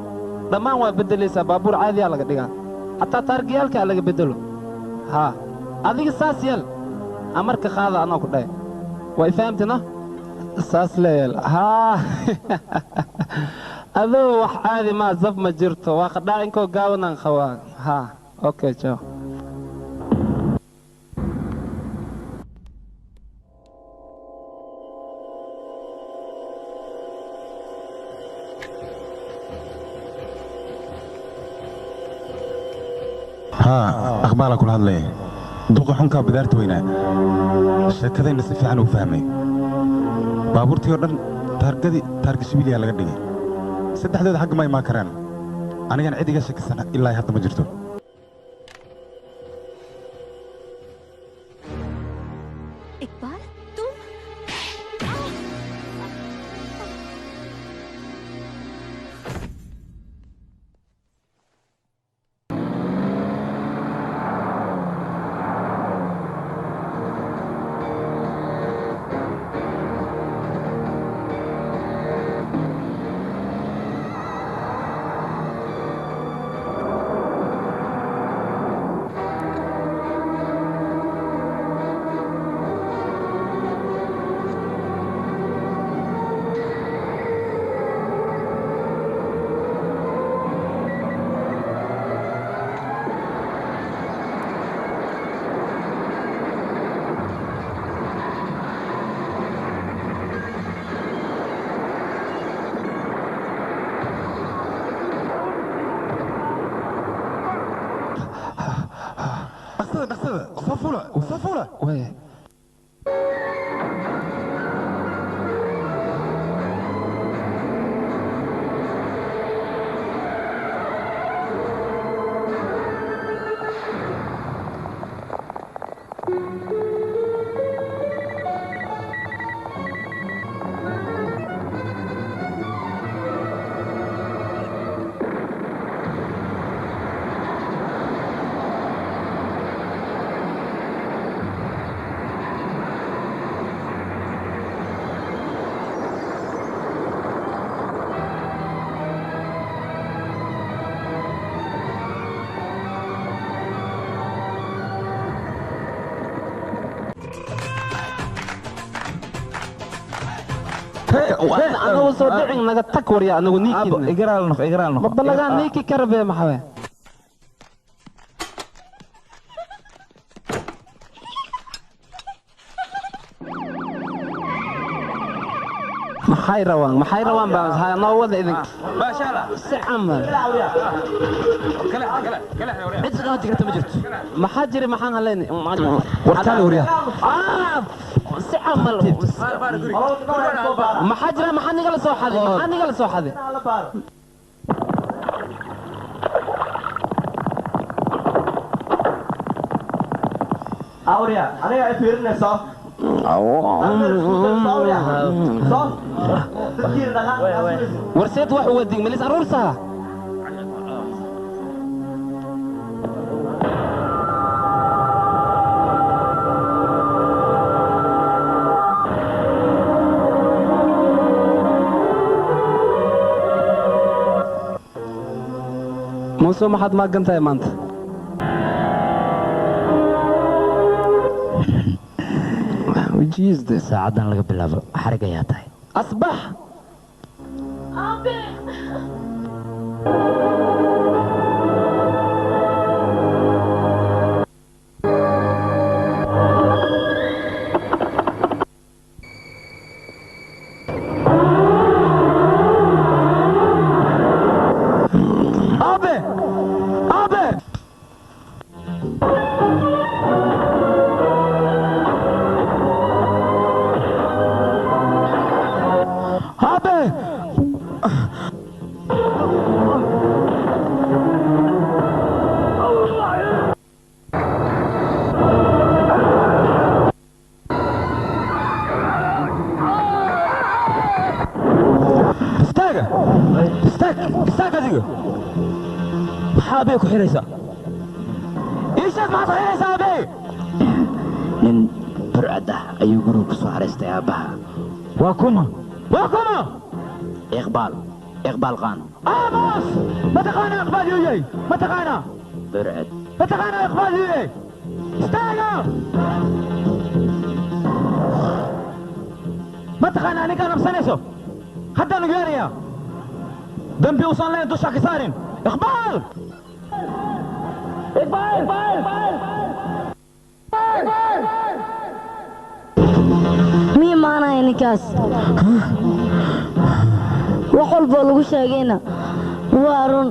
dhammaan waa beddelaysaa baabuur caadiyaa laga dhigaa xataa taargiyaalkaa laga beddelo haa adiga saas yeel amarka qaada anoo ku dhahay way fahamtina saas leyeel haa adoo wax caadi maa zaf ma jirto waa qadhaa inkoo gaawanaan qabaa haa okay jow ها أخبارك كل هذا ليه دوق حنكا بدارت وينا شكذا إن سفيان وفهمي بابورتي ورن تارك سبيلي على قدي سد حدود حق ما كران أنا كان عندي شك سنة إلا يحط مجرته إقبال तुम صفولة وين أنا وصل دعين نجا تكور يا أنا ونيكي إقرأ لنا ببلغان نيكي كربي محوي maxay rawaan baa ha noo wada idin ما شاء الله si camal cid saqaad jirta ma jirto maxaa jiri maxaan haleynay wartaan wariya si camal maxaa jira maxaa nigala soo xaday maxaa nigala soo xaday awriya aniga ay fiirinayso warseed wax wadig melis aruursaha muuse maxaad maagan tahay maanta saacadan laga bilaabo xarig ayaa tahay asbax maxaa ku xiraysaa iishaad maxaad ku xiraysaa abey nin burcad ah ayuu guriga ku soo xaraystay aabbaha waa kuma iqbaal qaan aabas ma taqaana iqbaal yuu yahay ma taqaana burcad ma taqaana iqbaal yuu yahay istaaga ma taqaana anigaa nabsanayso haddaan ogaanayaa dambi uusan lahayn dusha ka saarin iqbaal mii maanaya ninkaas wax walboo lagu sheegayna waa run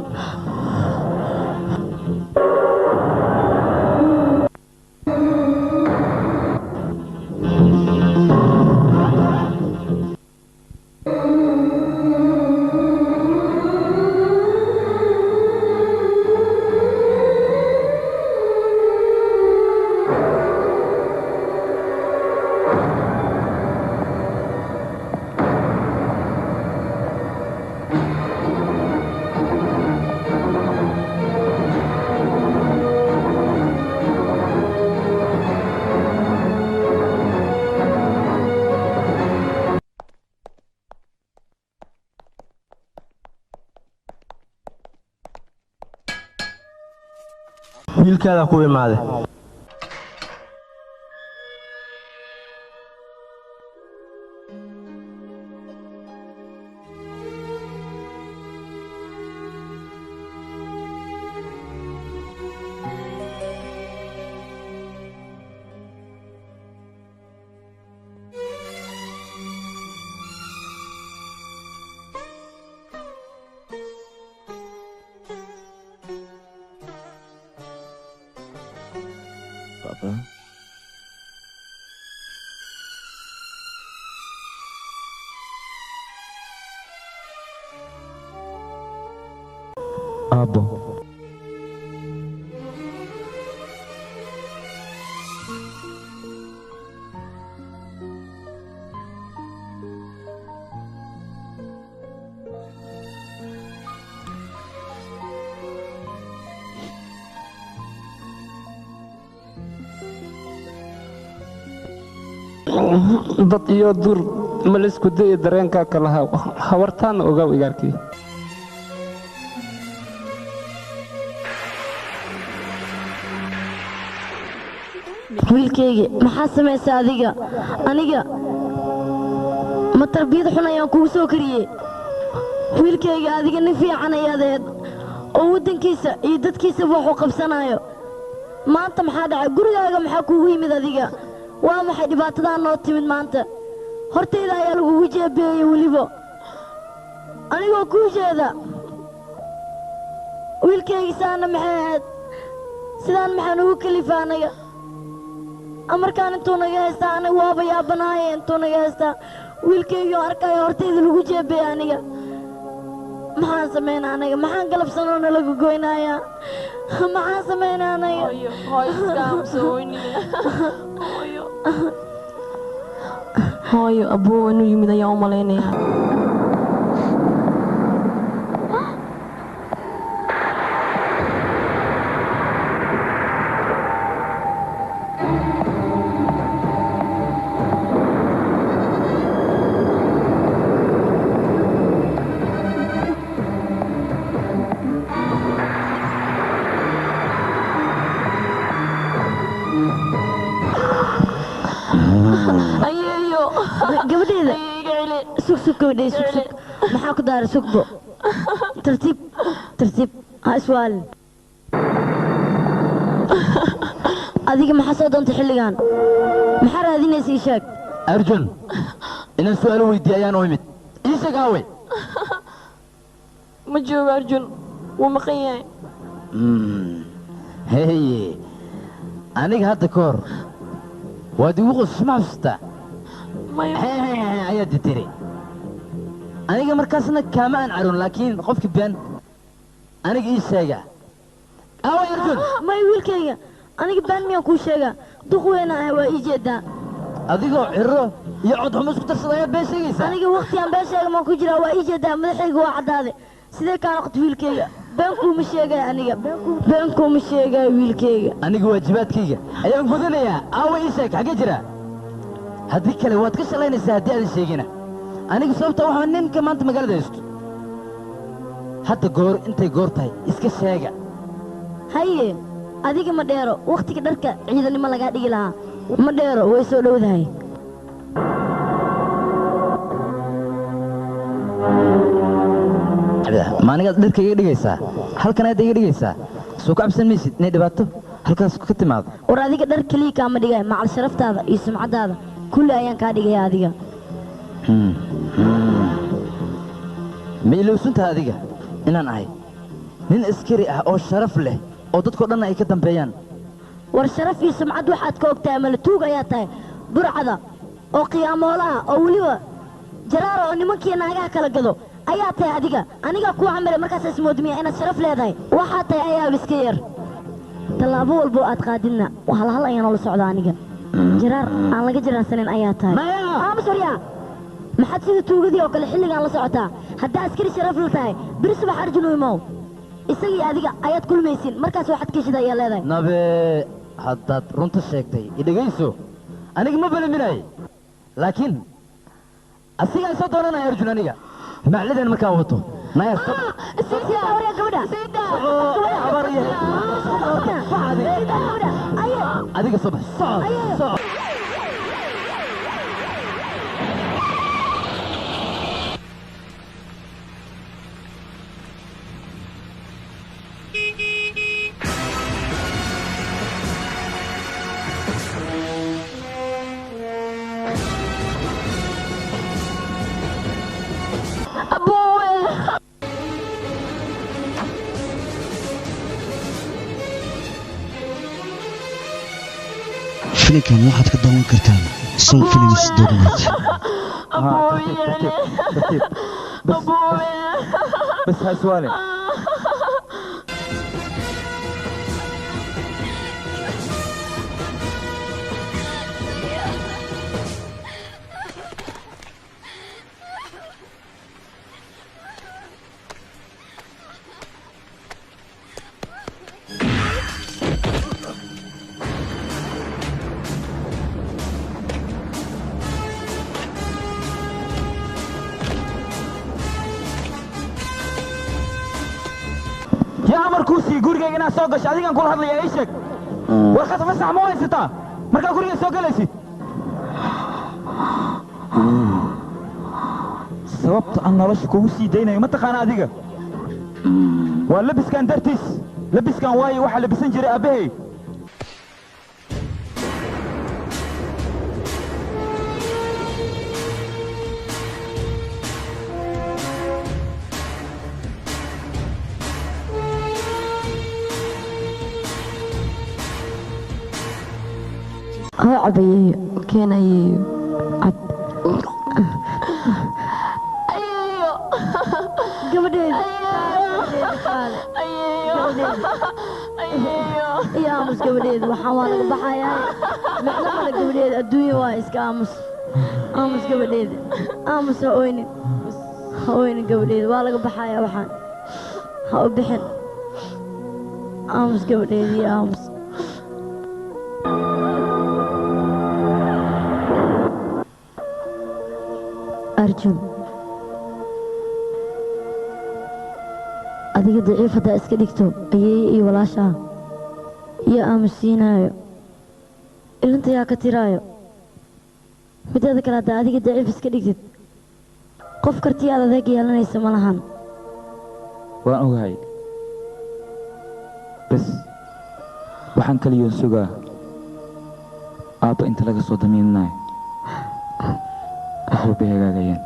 wiilkaada ku imaaday Abo. dad iyo dur ma la isku dayi dareenka kala hawartaan ogaw igaarkii wiilkayga maxaa samaysa adiga aniga ma tarbiyad xun ayaan kugu soo kariyey wiilkayga adiga nin fiican ayadeed oo waddankiisa iyo dadkiisaba wax u qabsanayo maanta maxaa dhacay gurigaaga maxaa kuugu yimid adiga waa maxay dhibaatadaa noo timid maanta hortayda ayaa lagugu jeebeeyey weliba anigoo kuu jeeda wiilkayga saana maxay ahayd sidaan maxaan ugu kalifaa anaga amarkaan intuu naga haystaa aniga waaba yaabanahaye intuu naga haystaa wiilkaygii arkaya hortayda lagu jeebeeya aniga maxaan samaynaa anaga maxaan galabsanoo nalaga goynayaa maxaan samaynaa anaga hooyo abuu inuu yimid ayaan u malaynayaa gabadheeda sug gabadheeda sug maxaa ku daaray sugbo tartiib ha iswaalin adiga maxaa soo doontay xilligan maxaa raadinaysa ii sheeg arjun inaan su'aalo weydiiyo ayaan u imid ii sheeg haawe ma joogo arjun wuu maqan yahay heye aniga hadda ka hor waad igu qosas ma xasuustaa ayaad tiri aniga markaasna kaama aan caroon laakiin qofkii been aniga ii sheega aaway arjun may wiilkayga aniga been miyaan kuu sheegaa duq weyna ah waa ii jeedaa adigoo cirro iyo cod xumo isku darsada ayaad been sheegaysaa aniga waqtigaan been sheega maan ku jiraa waa ii jeedaa madaxayga waa caddaade sidee kaa noqota wiilkayga been kuuma sheegaya aniga been kuuma sheegaya wiilkayga aniga waajibaadkayga ayaan gudanayaa aaway ii sheeg xaggee jira haddii kale waad ka shalaynaysaa haddii aadan sheegina aniga sababta waxaa ninka maanta magaalada haysto hadda intay goor tahay iska sheega haye adiga ma dheero wakhtiga dharka ciidanimo lagaa dhigi lahaa ma dheero way soo dhowdahay maanigaad dharka iga dhigaysaa halkan aad iga dhigaysaa soo ku cabsan maysid inay dhibaato halkaas ka timaado war adiga dhar keliya kaama dhigay macal sharaftaada iyo sumcadaada kulli ayaan kaa dhigaya adiga ma ilowsantaha adiga inaan ahay nin askari ah oo sharaf leh oo dadkoo dhanna ay ka dambeeyaan war sharaf iyo sumcad waxaad ka ogtahay malatuug ayaa tahay burcada oo qiyaamoolaha oo weliba jaraara oo nimankii naagaha kala gado ayaa tahay adiga anigaa kuu camilay markaas ismoodmiya inaad sharaf leedahay waxaa tahay ayaab iska yar tallaabo walbo aad qaadidna hal ayaan la socda aniga jaraar aan laga jaraansanin ayaa tahay aamus waryaa maxaad sida tuugadii oo kale xilligaan la socotaa haddaa askari sharaf la tahay biri subax arjun u imow isagii adiga ayaad kulmaysin markaas waxaad keshida ayaa leedahay nabe haddaad runta sheegtay idhegayso aniga ma balaminaye laakiin asigaa soo doonanaya arjun aniga maclidan markaa wato naya adiga soo bax filimkan waxaad ka daawan kartaan Soul Films Document. بس هاي سؤالي كوسي قرقة هنا سوق شادين كل هذا يعيشك والخط مسح مو يستا مركا قرقة سوق ليسي sababta aan nolosha kugu sii daynayo ma taqaana adiga waa labiskan dartiis labiskan waayo waxaa labisan jiray aabbahay هو عبيه كان عب قبلين يا امس قبلين وحوالك بحايا معلمة قبلين الدنيا وايس كامس امس قبلين امس هوين قبلين والك بحايا وحان هو بحن امس قبلين يا امس أرجون adiga daciif haddaa iska dhigto ayeeye iyo walaashaa iyo aamusiinaayo ilinta yaa ka tiraayo mideeda kale haddaa adiga daciif iska dhigtid qof kartii aad adeeg yeelanaysa ma lahan waan ogahay bas waxaan kaliyoon sugaa aabba inta laga soo damiinanayo wax walbay hagaagayaan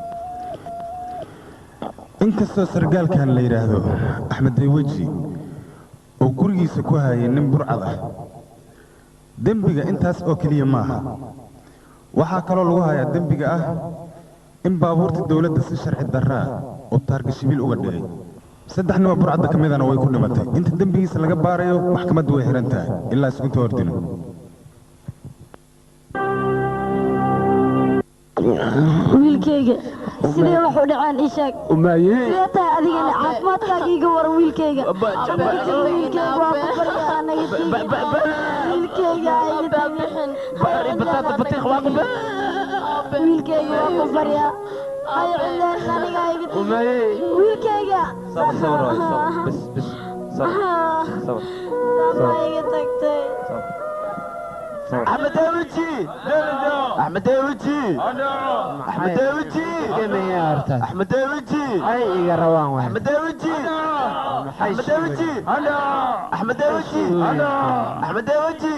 inkastoo sargaalkan la yidhaahdo axmed dayweji oo gurigiisa ku hayay nin burcad ah dembiga intaas oo keliya maaha waxaa kaloo lagu hayaa dembiga ah in baabuurta dowladda si sharci darraa oo taarga shibiil uga dhigay 3 nimo burcadda ka midana way ku dhimatay inta dembigiisa laga baarayo maxkamaddu way xiran tahay ilaa isku inta hordino wiilkayga sidee wax u dhacaan ii sheeg sidee tahay adigana caafimaadkaaga iiga waran wiilkayga wiilkayga waa ku baryaa anaga wiilkayga wiilkayga waa ku baryaa ay cileen aniga wiilkayga iga tagtay أحمد داوودجي أحمد داوودجي أحمد داوودجي أحمد داوودجي أي روان أحمد داوودجي أحمد داوودجي أحمد داوودجي أحمد داوودجي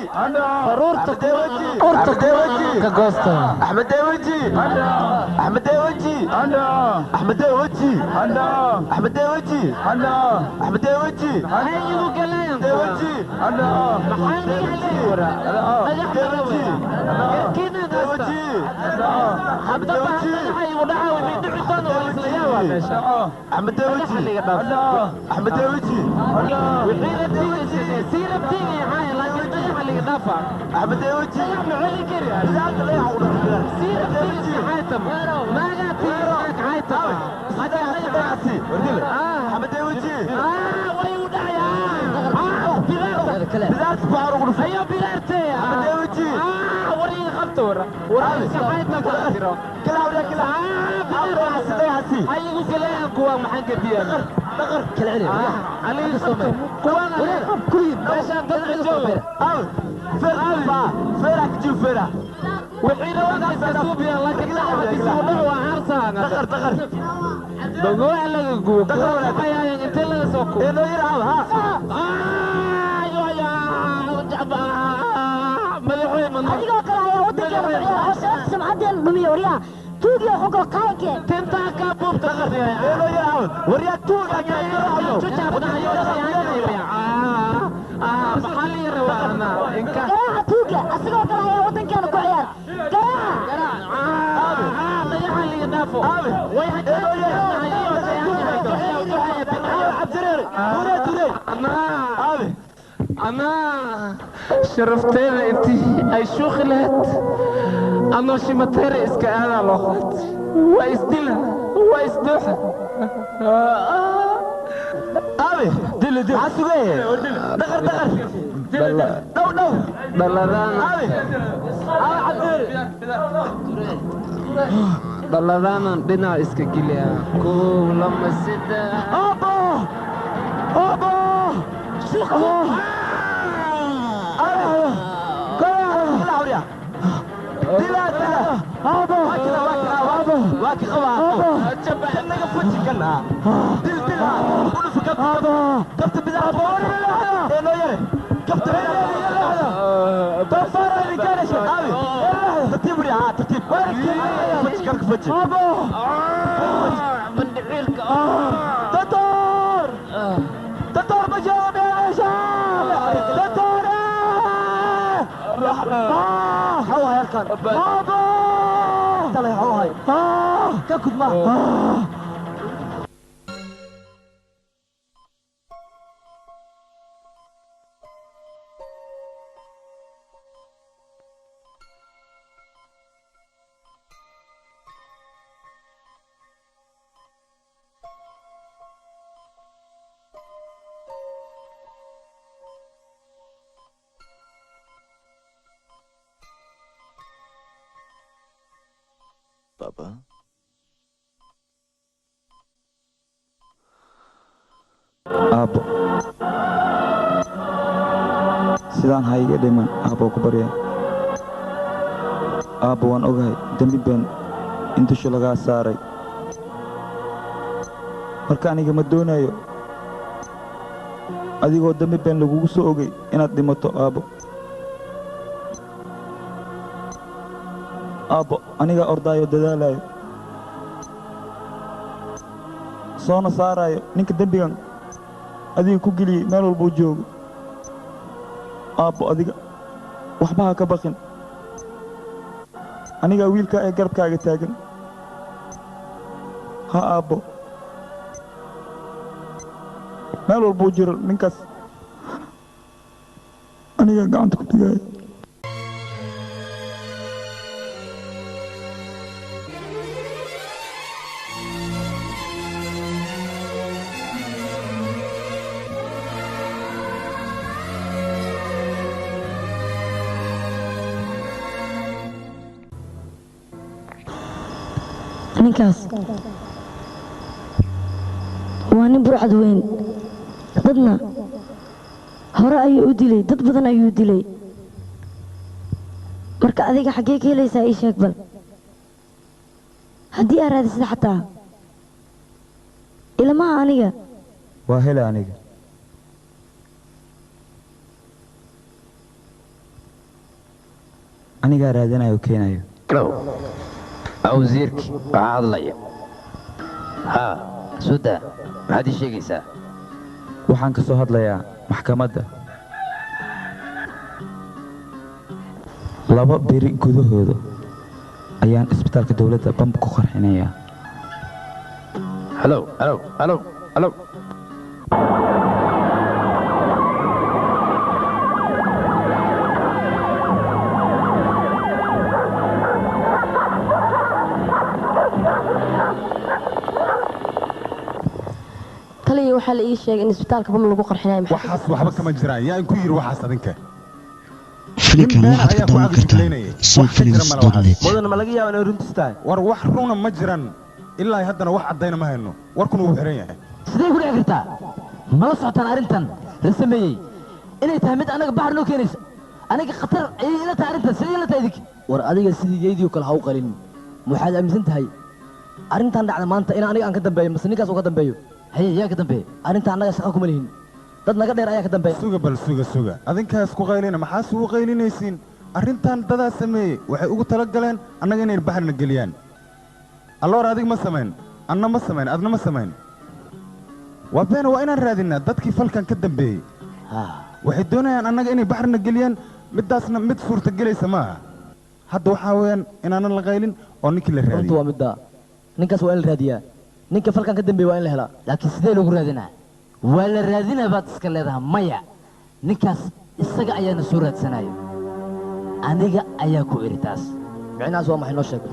ضرورت داوودجي أحمد داوودجي كقصة أحمد داوودجي أحمد داوودجي أحمد داوودجي أحمد داوودجي أحمد داوودجي داوودجي أحمد داوودجي أحمد داوودجي أحمد داوودجي بلاد بارو أيوة بلادتي أحمد داوودجي وريني خبطة ورا وريني سحايتنا كلها كلها أيوة كلها كوا محنك فيها دقر كل علم علي الصبر كوانا كل عشان تطلع الجو فرق جو فرق وحين وقت سوبيا لكن لا بيسووا وعرسها دقر بقول على جو دقر يا انت اللي سوكو انه يرعب ها adigoo kale ayaa wadankeena samcaddeen dhumiya waryaa tuugiyo xogoo qaanke tentaa kaa buubta waryaa garaaca tuuga asigoo kale ayaa wadankeena ku ciyaar أنا شرفتينا أنتي أي شوخ لهت أنا شمتيري إسكا أنا لوخت وإسدلها وإسدوحها أبي دل عسوية دقر دو بلدان أبي بلدان بنا إسكا كليا كولما سيدا أبا شوخ دلا هاك خبا جبع انك فتشكنا دل دل ونفك قفت بذا انه يري قفت بذا طفر اللي كان شقاوي ترتيب لي ها ترتيب فتشكك فتش بندعيلك دكتور دكتور بجاوب يا شباب دكتور هو هيكل بابا طلع هو هاي كاكد ما Papa? Aabbo sidaan ha iga dhiman aabbo ku barya aabbo waan ogahay dembi been in dusha lagaa saaray marka aniga ma doonayo adigoo dembi been lagugu soo ogay inaad dhimato aabbo aabbo aniga ordaayo dadaalayo soona saarayo ninka dembigan adiga ku geliyey meel walbuu joogo aabbo adiga waxba ha ka baqin anigaa wiilkaa ee garabkaaga taagan ha aabbo meel walbuu jiro ninkaas anigaa gacanta ku dhigaayo ninkaas waa nin burcad weyn dadna hore ayuu u dilay dad badan ayuu dilay marka adiga xaggee ka helaysaa ii sheeg bal haddii aad raadisada xataa ilmaha aniga waa hele aniga anigaa raadinayo keenayo wasiirki waxaa hadlaya haa suda maxaad ii sheegaysaa waxaan ka soo hadlayaa maxkamadda 2 beri gudahooda ayaan isbitaalka dowladda bamb ku qarxinayaa halo halo halo halo taliya waxaa la ii sheegay in isbitaalka bam lagu qarxinayo waxaas waxba kama jiraan yaa ku yiri waxaas adinka filimkan waxaad ka daawan kartaa sonfilms.net mudan ma laga yaabaa inay runtiis tahay war wax runa ma jiran ilaa haddana wax caddayna ma hayno warkuna wuu xiran yahay sidee ku dhici kartaa mala socotaan arrintan la sameeyey inay tahay mid anaga bahar noo keenaysa aniga khatar ayay ila tahay arrintan sidee ila tahay idinka war adiga sidii yeydii kale ha u qalin waxaad aaminsan tahay arrintan dhacda maanta in aniga aan ka dambeeyo mise ninkaas uu ka dambeeyo haye yaa ka dambeeya arrinta annaga shaqa kuma lihin dad naga dheer ayaa ka dambeeya suga bal suga adinkaas ku qaylina maxaas ugu qaylinaysiin arrintan dadaa sameeyey waxay ugu talagaleen annaga inay baxarna geliyaan alloor adig ma samayn anna ma samayn adna ma samayn waa beena waa inaan raadinaa dadkii falkan ka dambeeyey waxay doonayaan annaga inay baxarna geliyaan middaasna mid suurtagelaysa maaha hadda waxaa weeyaan inaanan la qaylin oo ninkii la raadiyo runtu waa midda ninkaas waa in la raadiyaa ninka falkan ka dambeeya waa in la helaa laakiin sidee lagu raadinaa waa la raadinaa baad iska leedahay maya ninkaas isaga ayaana soo raadsanayo aniga ayaa ku iri taas micnahaas waa maxay noo sheeg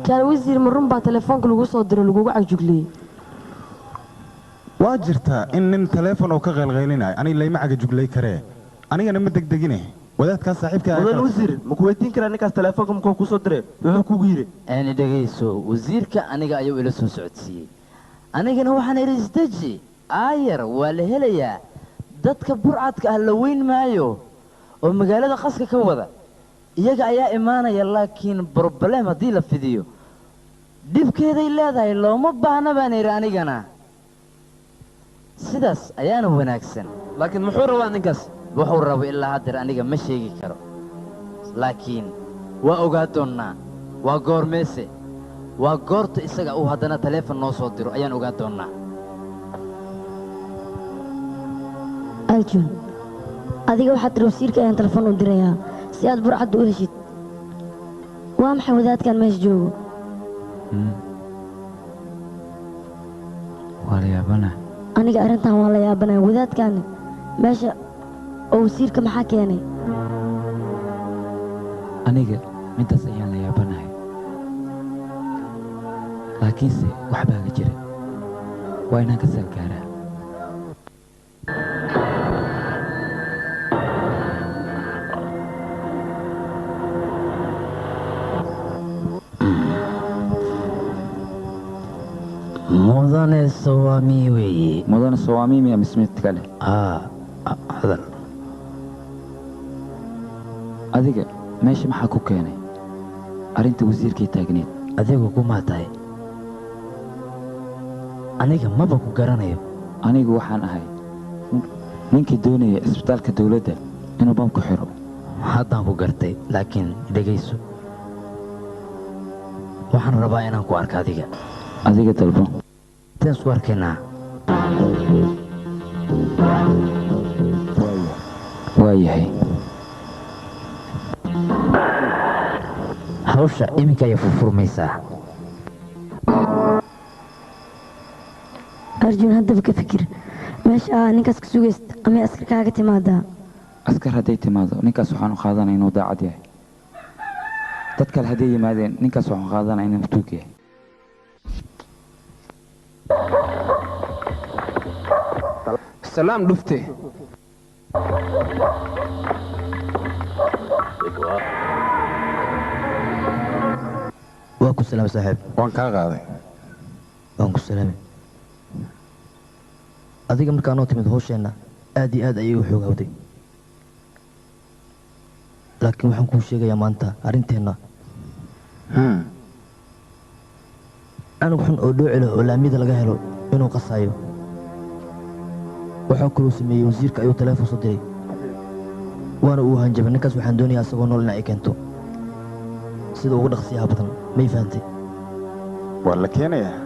jaal wasiir ma run baa telefoonka lagu soo diro lagugu cagjugliyey waa jirtaa in nin teleefon oo ka qaylqaylinayo aniga layma cagajuglay karee anigana ma degdegine wadaadkaa saaxiibka mudan wasiir ma ku weydiin karaa ninkaas telefoonka makuu ku soo diray wuxuu kugu yidhi ani dhegayso wasiirka aniga ayuu ila soo socodsiiyey anigana waxaan idhi isdeji aayar waa la helayaa dadka burcadka ah la weyn maayo oo magaalada qaska ka wada iyaga ayaa imaanaya laakiin broblem haddii la fidiyo dhibkeeday leedahay looma baahna baan idhi anigana sidaas ayaana wanaagsan laakiin muxuu rabaa ninkaas wuxuu rabo ilaa haddeer aniga ma sheegi karo laakiin waa ogaa doonnaa waa goormeese waa goorta isaga uu haddana taleefon noo soo diro ayaan ogaa doonnaa arjun adiga waxaad tiri wasiirka ayaan telefoon u dirayaa si aad burcadda u heshid waa maxay wadaadkan meesha joogo waa la yaabana aniga arrintan waa la yaabanaya wadaadkan meesha oo wasiirka maxaa keenay aniga midaas ayaan la yaabanahay laakiinse waxbaaga jira waa inaan ka salgaaraa mudane sawaami weeye mudane sawaami miya mismid kale hadal adiga meesha maxaa ku keenay arrinta wasiirkay taagneed adigu kumaa tahay aniga maba ku garanayo anigu waxaan ahay ninkii doonaya isbitaalka dawladda inuu bam ku xiro haddaan ku gartay laakiin dhegayso waxaan rabaa inaan ku arko adiga dalbo intaan isku arkaynaa waa yahay hawsha iminka ayay furfurmaysaa arjun haddaba ka fikir meesha ninkaas ka sugayst amay askar kaaga timaadaa askar hadday timaado ninkaas waxaan u qaadanaya inuu daacad yahay dad kale hadday yimaadeen ninkaas waxaan qaadanaya inuu tuug yahay salaam dhufte waa ku salaam saaxiib waan kaa qaaday waan ku salaamay adiga markaa noo timid hawsheenna aad iyo aad ayay u xoogawday laakiin waxaan kuu sheegayaa maanta arrinteenna anug xun oo dhoocila oo laamida laga helo inuu qasaayo waxaa kaluu sameeyey wasiirka ayuu taleefon soo diray waana uu hanjabay ninkaas waxaan doonayaa asagoo nool in ay keento sida ugu dhaqsiyaha badan may fahantay waa la keenayaa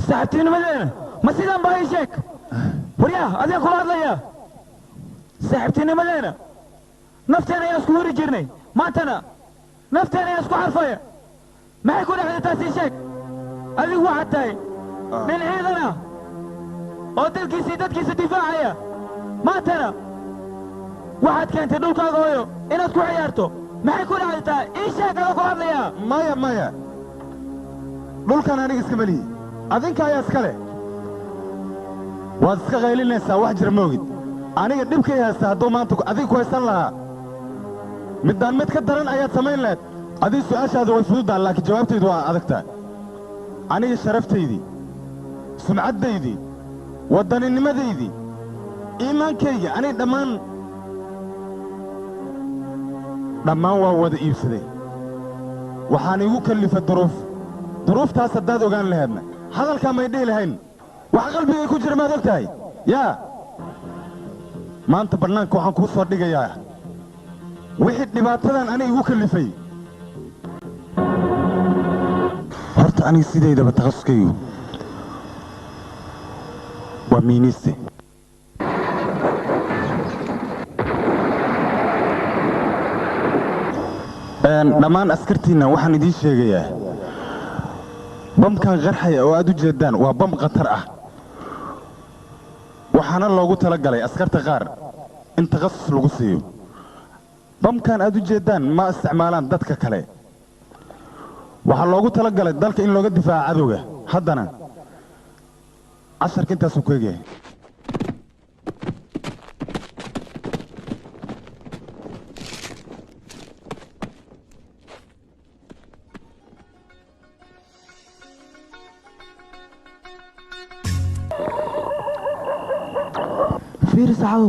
saaxiibtinimadeena ma sidaan baa ii sheeg waryaa adiga kula hadlaya saaxiibtinimadeena nafteena ayaan isku huri jirnay maantana nafteena ayaan isku xarfaya maxay ku dhexday taas ii sheeg adigu waxaad tahay nin ciidan ah oo dalkiisii dadkiisa difaacaya maantana waxaad keentay dhulkaaga hooyo inaad ku ciyaarto maxay ku dhacday tahay ii sheeg adoo kula hadlaya maya maya dhulkan aniga iska melihi adinka ayaa iska leh waad iska qaylinaysaa wax jira moogid aniga dhibkay haysta hadduu maanta adiga ku haysan lahaa middaan mid ka daran ayaad samayn lahayd adiga su'aashaada way fududdahan laakiin jawaabtaydu waa adagtaa aniga sharaftaydii sumcaddaydii waddaninimadaydii iimaankayga aniga dhammaan waa wada iibsaday waxaan igu kallifa duruuftaas haddaad ogaan lahaydna hadalkaa may dhihi lahayn wax qalbigay ku jira maad og tahay yaa maanta bannaanka waxaan kuu soo dhigayaa wixii dhibaatadan aniga igu kallifay horta aniga sidaydaba takhasuskaygu waa miiniiste dhammaan askartiinna waxaan idiin sheegayaa bamkan qarxaya oo aad u jeeddaan waa bam khatar ah waxaana loogu tala galay askarta qaar in takhasus lagu siiyo bamkan aad u jeeddaan ma isticmaalaan dadka kale waxaa loogu tala galay dalka in looga difaaco cadowga haddana casharka intaasuu ku egyahay fiir saxaabo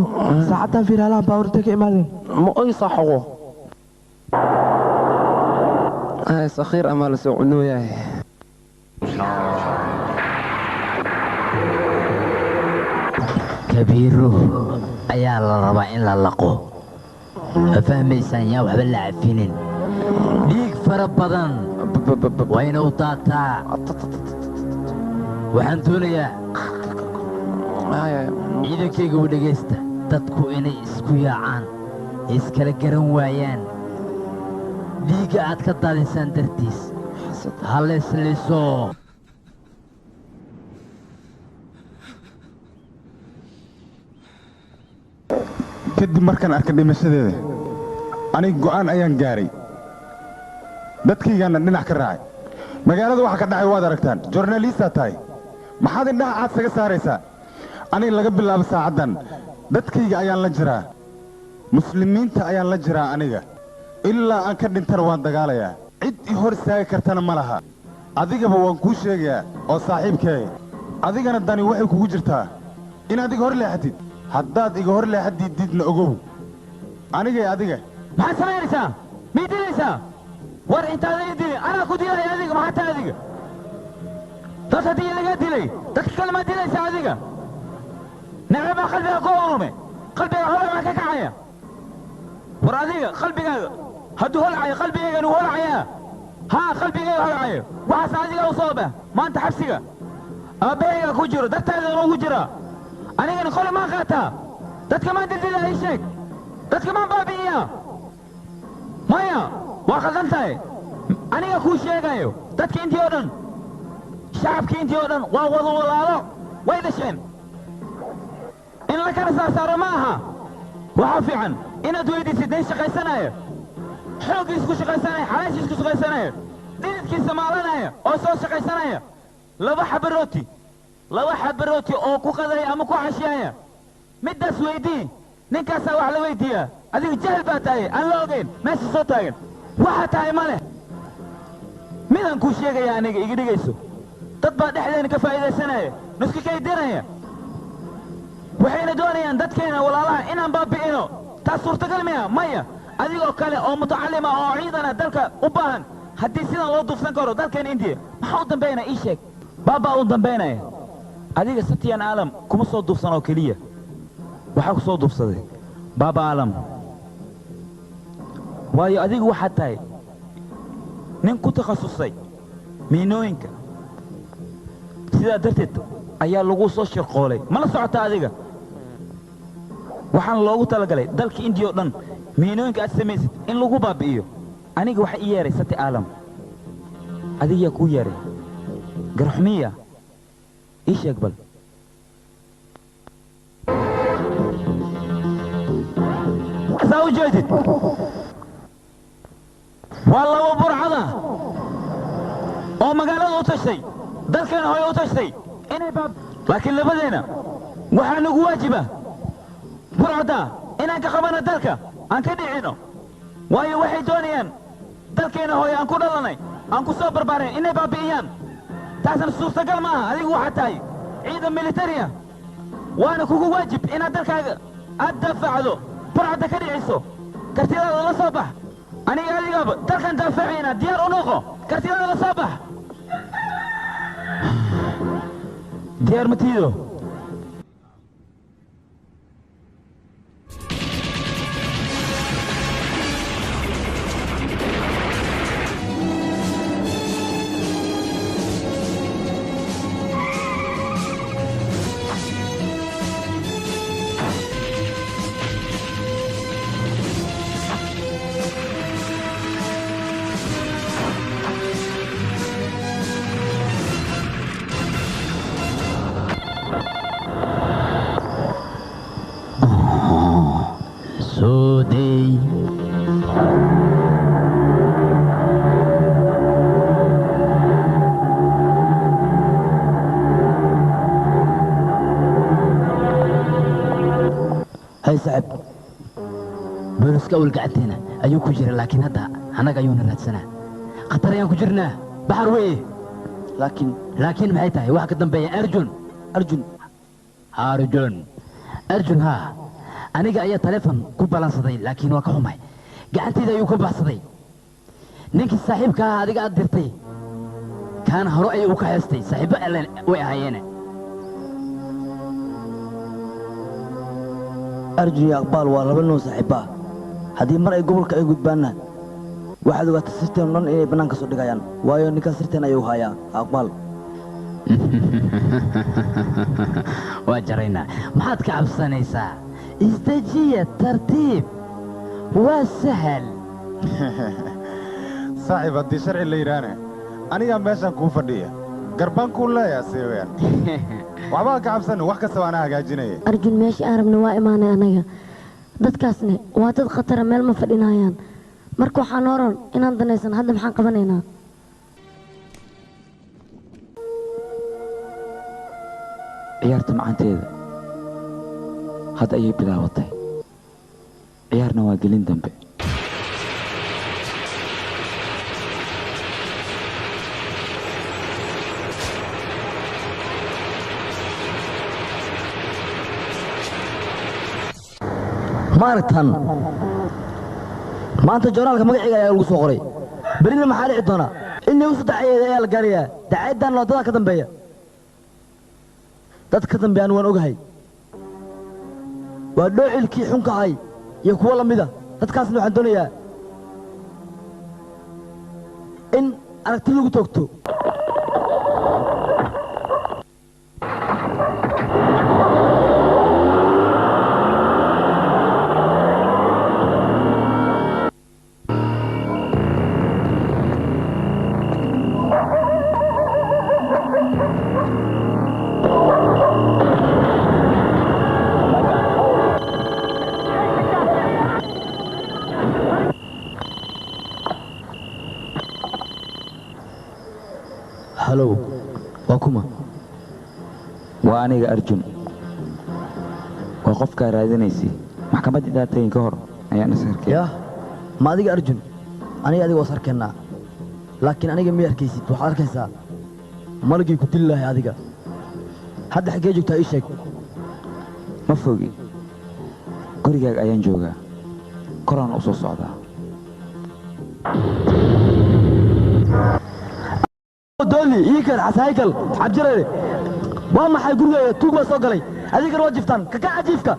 saacaddan fiir halaha baawarta ka imaadeen ma oy saxago sakhiir amaa la soo cunooyahay kabiiro ayaa la rabaa in la laqo ma fahmaysaan yaa waxba la cafinin dhiig fara badan wayna u daataa waxaan doonayaa ciidankayga u dhegaysta dadku inay isku yaacaan iskala garan waayaan dhiigga aad ka daadinsaan dartiis ha leesliso kadib markaan arkay dhimashadeeda aniga go'aan ayaan gaaray dadkaygaana dhinac ka raacay magaalada waxa ka dhacay waad aragtaan jornaaliistaa tahay maxaad indhaha caad saga saaraysaa aniga laga bilaabo saacaddan dadkayga ayaan la jiraa muslimiinta ayaan la jiraa aniga ilaa aan ka dhintana waan dagaalayaa cid i hor istaagi kartana ma laha adigaba waan kuu sheegayaa oo saaxiibkee adigana dani waxay kugu jirtaa inaad iga hor leexatid haddaad iga hor leexadiididna ogow anigay adiga maxaad samaynaysaa mii dilaysaa war intaada ii dilin anaa ku dilaya adiga maxaa tahay adiga dad haddii laga dilay dadka kale maa dilaysaa adiga nacabaa qalbiga ku urume qalbiga holamaa ka kacaya war adiga qalbigaaga hadduu holcayo qalbigayganu holcayaa haa qalbigayga holcayo waxaas adiga u soo bah maanta xabsiga aabbahayga ku jiro dartaadana ugu jira anigana qole maan qaataa dadka maan dildila ii sheeg dadka maan baabi'iyaa maya waa khaldan tahay aniga kuu sheegayo dadka intii oo dhan shacabkii intii oo dhan waa wada walaalo way dhasheen in la kala saarsaaro ma aha waxaa fiican inaad weydiisid nin shaqaysanaya xooggiis ku shaqaysanaya xalaashiis ku shaqaysanaya dhididkiisa maalanaya oo soo shaqaysanaya laba xaba rooti oo ku qadaya ama ku cashiyaya middaas weydii ninkaasaa wax la weydiiyaa adiga jahal baa tahay aan la ogayn meesha soo taagan waxaa tahay ma leh midaan kuu sheegaya aniga iga dhigayso dad baa dhexdeena ka faa'iidaysanaya nuska kaydinaya waxayna doonayaan dadkeena walaalaha inaan baabi'ino taas suurtagal miya maya adigoo kale oo mutacallima oo ciidana dalka u baahan haddii sidan loo duufsan karo dalkeena indiya maxaa u dambaynaya ii sheeg baabaa u dambaynaya adiga satyan aalam kuma soo duufsan oo keliya waxaa ku soo duufsaday baaba aalam waayo adigu waxaad tahay nin ku takhasusay miinooyinka sidaa darteed ayaa lagu soo shirqoolay ma la socota adiga waxaan loogu talagalay dalka indiya oo dhan miinooyinka aad samaysid in lagu baabi'iyo aniga waxa ii yeeray sati aalam adigaa kuu yeeray garxumiya ii sheeg bal saa u jeedid waa laba burcada oo magaalada u tashtay dalkeena hooy u tashtay inay laakiin labadeena waxaa nagu waajiba burcada inaan ka qabano dalka aan ka dhicino waayo waxay doonayaan dalkeena hooy aan ku dhalanay aan ku soo barbaareen inay baabi'iyaan taasna suurtagal ma aha adigu waxaa tahay ciidan militariya waana kugu waajib inaad dalkaaga aad daafacdo burcadda ka dhiciso kartidaada la soo bax aniga adigaaba dalkan daafacayna diyaar u noqo kartidaada la soo bax diyaar ma tiido أول قعدتنا أيوكو جرى لكن هذا أنا قايون الرات سنة خطر يانكو جرنا بحر ويه لكن معيتها واحد قدام بي أرجن ها أنا قاية تلفون كوبالان صدي لكن وكحومي قعدتي ذا يوكو بحصدي نينك الصاحب كا هذه قاعد درتي كان هرؤي وكحستي صاحب ويهاينا أرجن يا أقبال والله بنو صاحبه haddii mar ay gobolka ay gudbaanna waxaad ogaata sirteen dhan inay bannaanka soo dhigayaan waayo ninkan sirteen ayuu hayaa aqbal waa jaraynaa maxaad ka cabsanaysaa isdejiya tartiib waa sahal saaxiib haddii sharci la yidhaahne anigaa meeshaan kuu fadhiya garbaan kuu leeyaa seewayaan waxbaa ka cabsanin wax kasta waana hagaajinaya arjun meesha aan rabna waa imaanay anaga dadkaasne waa dad khatara meel ma fadhinayaan marka waxaan oran inaan danaysan hadda maxaan qabanaynaa ciyaarta macanteeda hadda ayay bilaabatay ciyaarna waa gelin dambe maartan maanta joornaalka magaciga ayaa lagu soo qoray berina maxaa dhici doona inay u sadexayeeda ayaa la gaarayaa dacaydan loodada ka dambeeya dad ka dambeeyaan waan ogahay waa dhoocilkii xunka ahay iyo kuwo la mida dadkaasna waxaan doonayaa in aragti lagu toogto halow waa kuma waa aniga arjun waa qofkaa raadinaysay maxkamaddii daatayin ka hor ayaan is arkay yah ma adiga arjun adiga waa is arkaynaa laakiin aniga miyay arkaysid waxaad arkaysaa malagii ku dili lahay adiga hadda xaggee joogtaa ii sheeg ma fogi gurigaaga ayaan joogaa koraan u soo socdaa دولي يكر عسايكل عبجري وما حيقول لي توبة صقلي هذيك الواجفتان كا عجيفك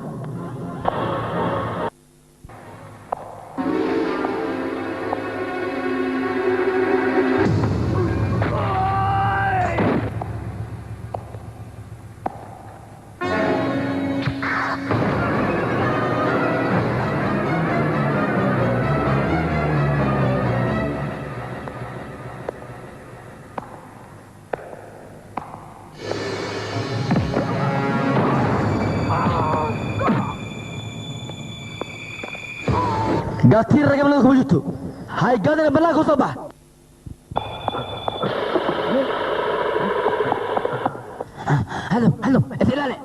gaatiir ragabnada kuma jirto hay gaadina bannaanka u soo bax هلو افلالي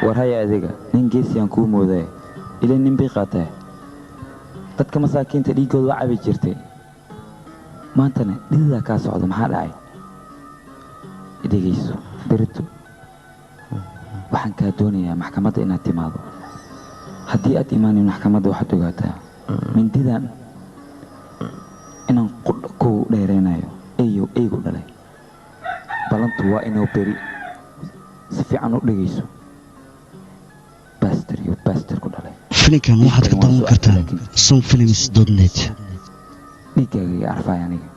war haya adiga nin geesiyaan kuu moodaye ilaa nin bii qaatee dadka masaakiinta dhiiggooda waa cabi jirtay maantana dhididaa kaa socda maxaa dhacay dhegayso berito waxaan kaa doonayaa maxkamadda inaad timaado haddii aad imaanin maxkamadda waxaad ogaataa mindidan inaan ku dheeraynayo eygu dhalay balantu waa inuu beri si fiican u dhegayso baster iyo baster ku dhalay filimkan waxaad ka daawan kartaa sonfilms.net dhiiggaaga iyo arfaay aniga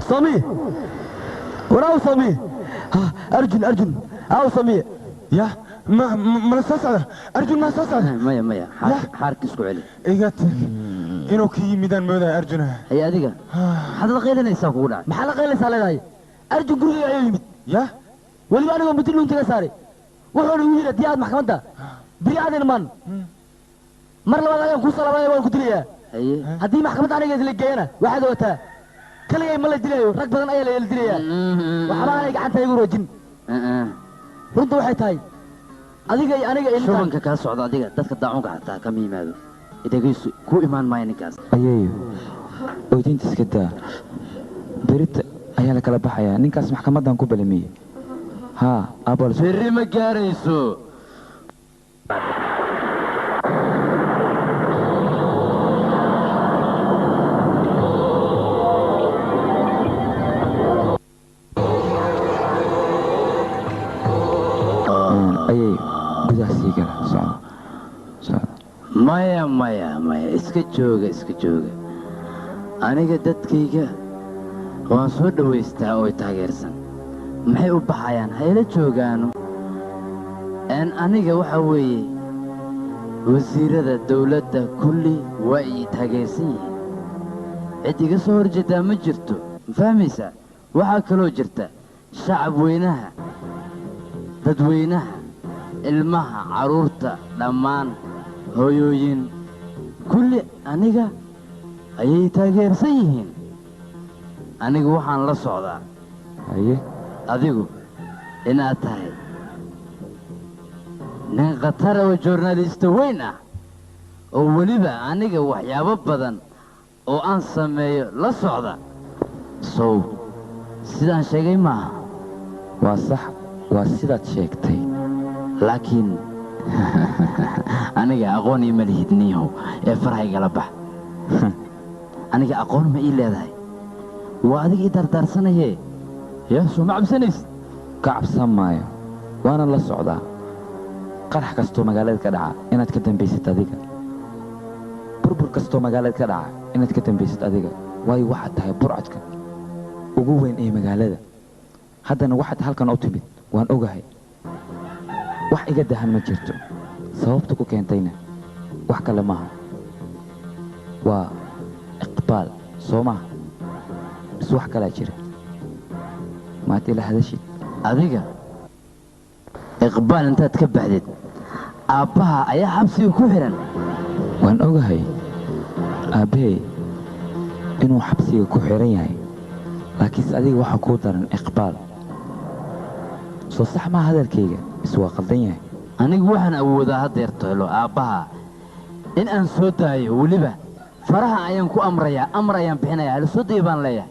سامي وراو سامي أرجن أو سامي يا ما نستسعد أرجن ما نستسعد مايا حارك اسكو علي إيجات إنو كي ميدان مودا أرجنها هي أديك حدا قيل ليس أقول محل قيل ليس على أرجن قولي عيمت يا واللي أنا قمت لهم تجساري وحول ويجي دياد محكمة بري عادل من مرة ولا يوم كوسا لا يوم كتير هدي محكمة أنا جالس لقينا واحد وتاه كل يوم ملا دليو رك بدن أيه اللي دليا وحبانا قاعد تيجي روجين runta waxay tahay adiga shubanka ka socda adiga dadka daacunka xataa kama yimaado idagaysu ku imaan maayo ninkaas ayeeyo oodinta iska daa berita ayaa la kala baxayaa ninkaas maxkamadan ku balamiyey haa abal berri ma gaarayso maya iska jooga aniga dadkayga waan soo dhawaystaa oo taageersan maxay u baxayaan hayla joogaano aniga waxa weeye wasiirada dawladda kulli waa ii taageersan yihiin cid iga soo horjeedaa ma jirto ma fahmaysaa waxaa kaloo jirta shacab weynaha dadweynaha ilmaha carruurta dhammaan hooyooyin kulli aniga ayay taageersan yihiin aniga waxaan la socdaa adigu inaad tahay nin khatara oo joornaalista weyn ah oo weliba aniga waxyaabo badan oo aan sameeyo la socda sow sidaan sheegay maaha waa sax waa sidaad sheegtay laakiin aniga aqoon ima lihidniyahow ee farhaygala bax aniga aqoon ma ii leedahay waa adiga ii dardaarsanayee yaa soo ma cabsanaysid ka cabsan maayo waana la socdaa qarax kastoo magaalada ka dhaca inaad ka dambaysid adiga burbur kastoo magaalada ka dhaca inaad ka dambaysid adiga waayo waxaad tahay burcadka ugu weyn ee magaalada haddana waxaad halkan u timid waan ogahay wax iga dahan ma jirto sababta ku keentayna wax kale maaha waa iqbaal soo maaha bis wax kalaa jira maad ila hadashid adiga iqbaal intaad ka baxdid aabbaha ayaa xabsiga ku xihan waan ogahay aabbee inuu xabsiga ku xiran yahay laakiinse adiga waxaa kuu daran iqbaal soo sax maa hadalkayga is waa qaldan yahay anigu waxaan awoodaa haddeerto helo aabbaha in aan soo daayo weliba faraha ayaan ku amrayaa amar ayaan bixinayaa hal soo daya baan leeyahay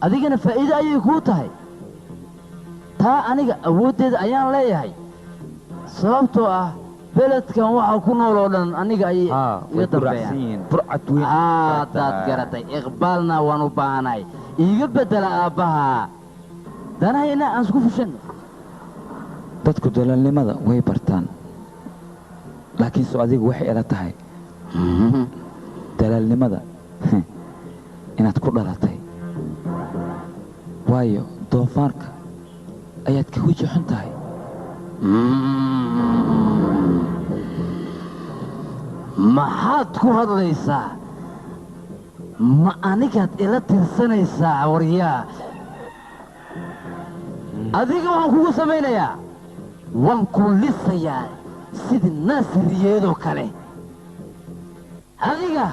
adigana faa'iido ayay kuu tahay taa aniga awooddeeda ayaan leeyahay sababtoo ah beledkan waxaa ku nool oo dhan aniga ayay iga dambeeyaan haddaad garatay iqbaalna waan u baahanahay iiga beddela aabbaha danahayna aan isku fushanno dadku dalaalnimada way bartaan laakiinse adigu waxay ila tahay dalaalnimada inaad ku dhalatay waayo doofaarka ayaad ka weji xun tahay maxaad ku hadlaysaa ma anigaad ila tirsanaysaa waryaa adiga waxaan kugu samaynayaa waan ku lisayaa sidii naasiriyeedoo kale adiga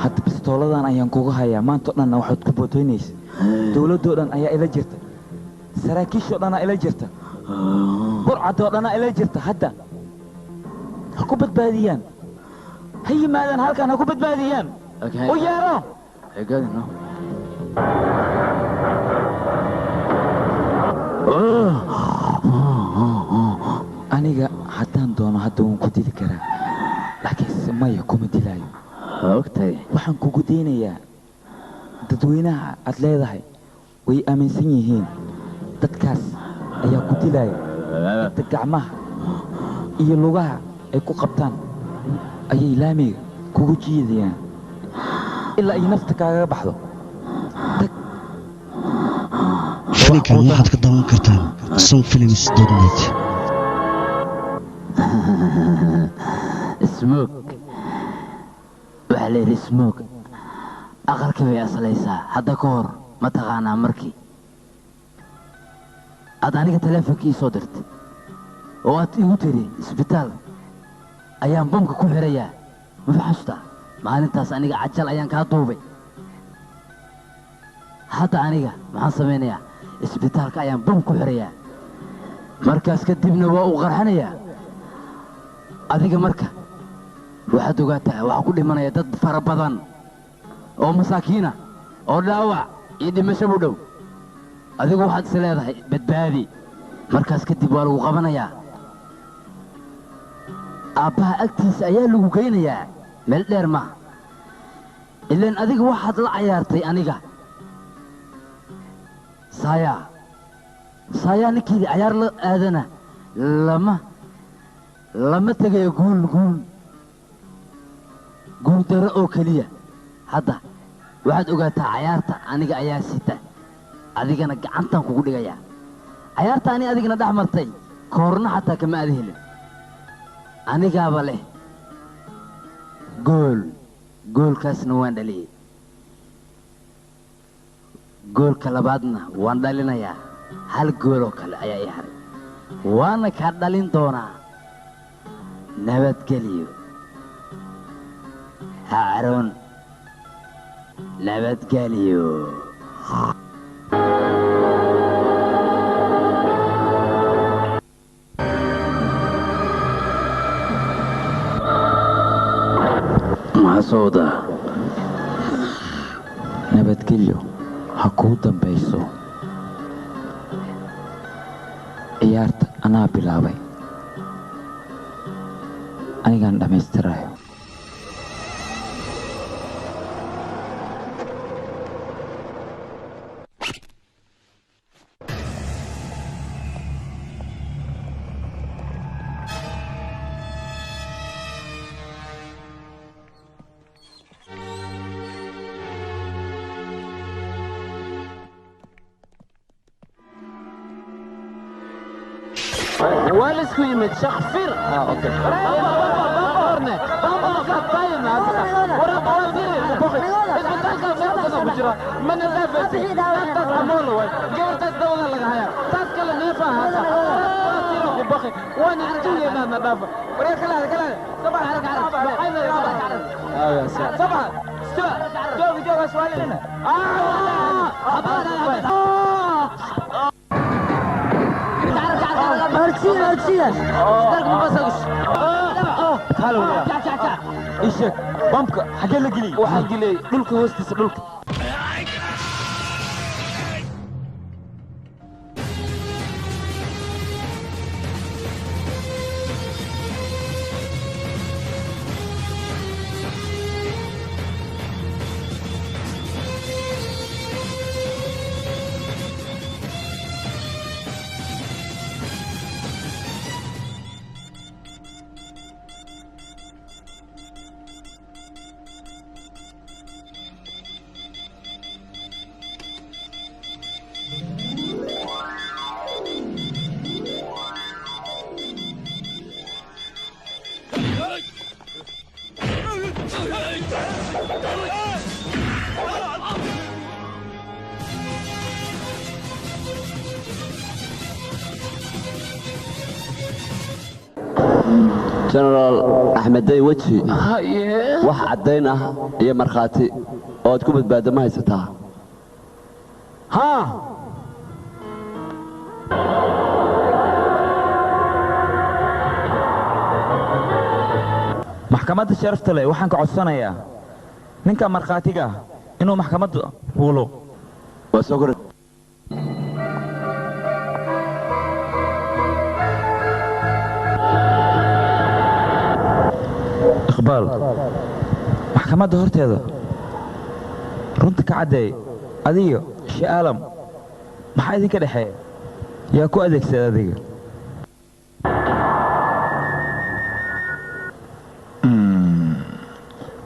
hadda bistooladan ayaan kugu hayaa maantao dhanna waxaad ku bootoynaysa dowladdoo dhan ayaa ila jirta saraakiishoo dhanaa ila jirta burcadoo dhanaa ila jirta hadda ha ku badbaadiyaan ha yimaadaan halkan ha ku badbaadiyaan u yeero aniga haddaan doono hadda waan ku dili karaa laakiinse maya kuma dilaayo waxaan kugu daynayaa dadweynaha aad leedahay way aaminsan yihiin dadkaas ayaa ku dilaya inta gacmaha iyo lugaha ay ku qabtaan ayay laamiga kugu jiidayaan ilaa ay nafta kaagaga baxdo filinkan waxaad ka daawan kartaan sonfilms.net smoog waxaa layidhi smoog aqalka bay aslaysaa hadda ka hor ma taqaanaa markii aad aniga taleefonkii soo dirtay oo aad igu tiri isbitaal ayaan bamka ku xirayaa ma faxasutaa maalintaas aniga cajal ayaan kaa duubay hadda aniga maxaan samaynayaa isbitaalka ayaan bam ku xirayaa markaas kadibna waa uu qarxanayaa adiga marka waxaad ogaataa waxaa ku dhimanaya dad fara badan oo masaakiina oo dhaawac iyo dhimasho u dhow adigu waxaad is leedahay badbaadi markaas kadib waa lagu qabanayaa aabbaha agtiisa ayaa lagu geynayaa meel dheer maaha ilaan adiga waxaad la cayaartay aniga saayaa ninkeedii cayaar la aadana lama tegayo guul daro oo keliya hadda waxaad ogaataa cayaarta aniga ayaa sita adigana gacantaan kugu dhigayaa cayaarta ani adigana dhex martay koorna xataa kama aada helin anigaaba leh goolkaasna waan dhaliyey goolka labaadna waan dhalinayaa hal gooloo kale ayaa ii haray waana kaa dhalin doonaa nabadgeliyo haaroon nabadgeliyo maxasooda nabadgelyo ha kuu dambayso ciyaarta anaa bilaabay anigaan dhammaystirayo والسكو يمد شخفير اوكي jira mana dhaafaysi taas amoon way gabartaas dawada laga hayaa taas kale neefa haasa taasina ku baqi waana arjiyana na dhaafa waree kala sabax haraka ayna sabax jooga su'aalina أرسيها استاك مبسوش هلا ولا إيشك بامك حاجة لقلي وحاجة لي دولك وسط دولك جنرال أحمد داي وجهي واحد عدينا هي مرخاتي أو تكون بعد ما يستها ها محكمة الشرف تلي وحنك عصنا يا نينك مرخاتيك إنه محكمة فولو وسكر إقبال محكمة هورتيدا runta ka cadeey adiga shaalam maxaa idinka dhaxeeya yaa ku adeegsada adiga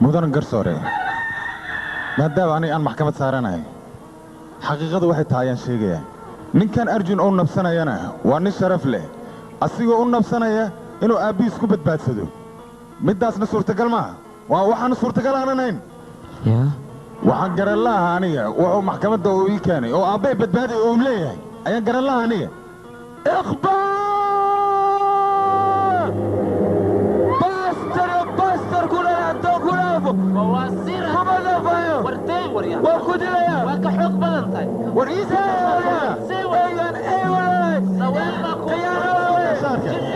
mudan garsoore maadaama aniga aan maxkamad saaranahay xaqiiqadu waxay tahay ayaan sheegayaa ninkan arjun oo nabsanayana waa nin sharaf leh asigoo u nabsanaya inuu aabbihiis ku badbaadsado middaasna suurtagal maaha waa waxaan suurtagal aanan hayn waxaan garan laha aniga wuxuu maxkamadda uu ii keenay oo aabbay badbaaday oo uu leeyahay ayaan garan laha aniga إخبار باستر كنا أنتو كنا وواسير كما فايو ورتين وريا وكودي ليا وكحوق بدنتاي ورئيسة أيان أيوة سوين ما قيانا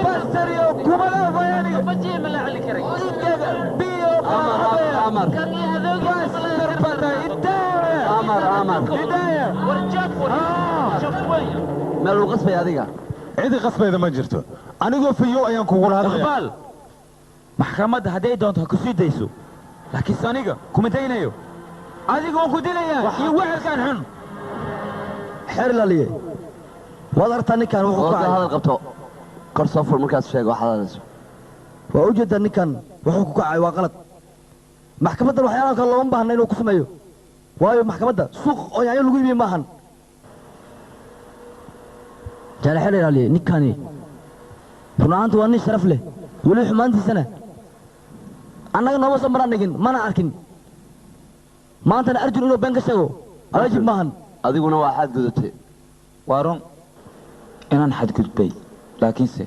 باستر يو كما فاياني بجي من اللي كري بيو أمر كان يهذوق باستر بطا إداية أمر إداية ورجاك شوف وين ما لو قصبي هذيك عيدي قصبي إذا ما جرته أنا قول في يو أيام كقول هذا إقبال محكمة هداي دونت هكسي ديسو لكن سانيجا كم دينيو هذيك وكودي ليا يوحل كان حن حر لاليه وضرتني كان وحكوا هذا القبطو كرصفر مركز شيء واحد هذا وأوجد أني كان وحكوا عي وغلط محكمة الوحياة كان لهم بهنا إنه كسميه وايو محكمة سوق أو يعني لقي مين ماهن جال حر لاليه نكاني فنانت واني شرف له ولي حمانتي سنة أنا نواس مران نجين ما أنا أركن ما أنت أرجو إنه بنك شغو أرجو ماهن هذيك أنا واحد قدرتي وارون إن حد قلت بي لكن سي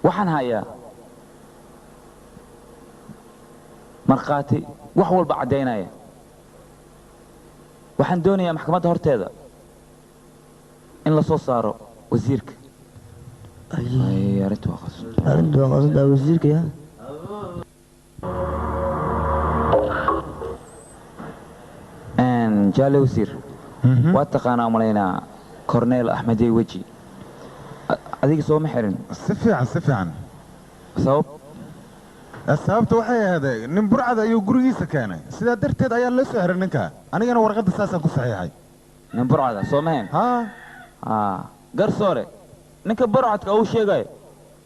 وحن هيا مرقاتي وحول بعدين هيا وحن دوني محكمة هورتيدا إن لا صاروا وزيرك أي يا ريت واخذ أنت واخذ وزيرك يا إن جالي وزير واتقانا ملينا كورنيل أحمدي وجي أديك سو محرن سفيعا sabab sababta waxay ahayd nin burcad ayuu gurigiisa keenay sidaa darteed ayaa la soo xiray ninka anigana warqadda saasaan ku saxiixay nin burcada soo mahayn garsoore ninka burcadka uu sheegay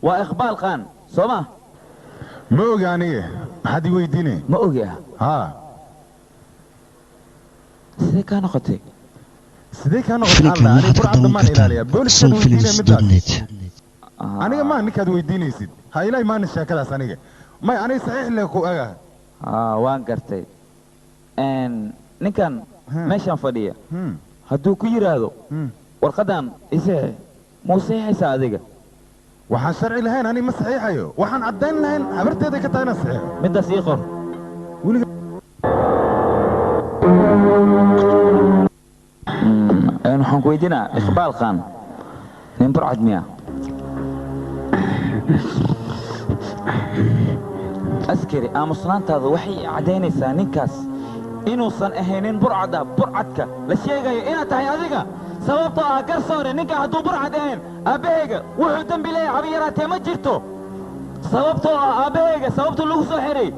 waa iqbaal qaan soo ma ma ogi aniga maxaad ii weydiinay ma ogi sidee kaa noqotay sidee kaa noqotay aniga burcadda maan ilaaliyaa booliska weydiinaya midaas aniga maa ninkaad weydiinaysid ha ilaahay maana sheekadaas aniga may aniga saxiix leh ku aga waan gartay ninkan meeshaan fadhiya hadduu ku yidhaahdo warqadan isee muu saxiixaysaa adiga waxaan sharci lahayn ani ma saxiixayo waxaan caddayn lahayn habarteeday ka tahay inaan saxiixo middaas ii qor waxaan ku weydiinaa iqbaal khan nin burcad miya askari aamusnaantaada waxay caddaynaysaa ninkaas inuusan ahaynin burcada burcadka la sheegayo inaad tahay adiga sababtoo ah garsoore ninka hadduu burcad ahayn aabbahayga wuxuu dembi leeyahay haba yaraatee ma jirto sababtoo ah aabbahayga sababta lagu soo xiray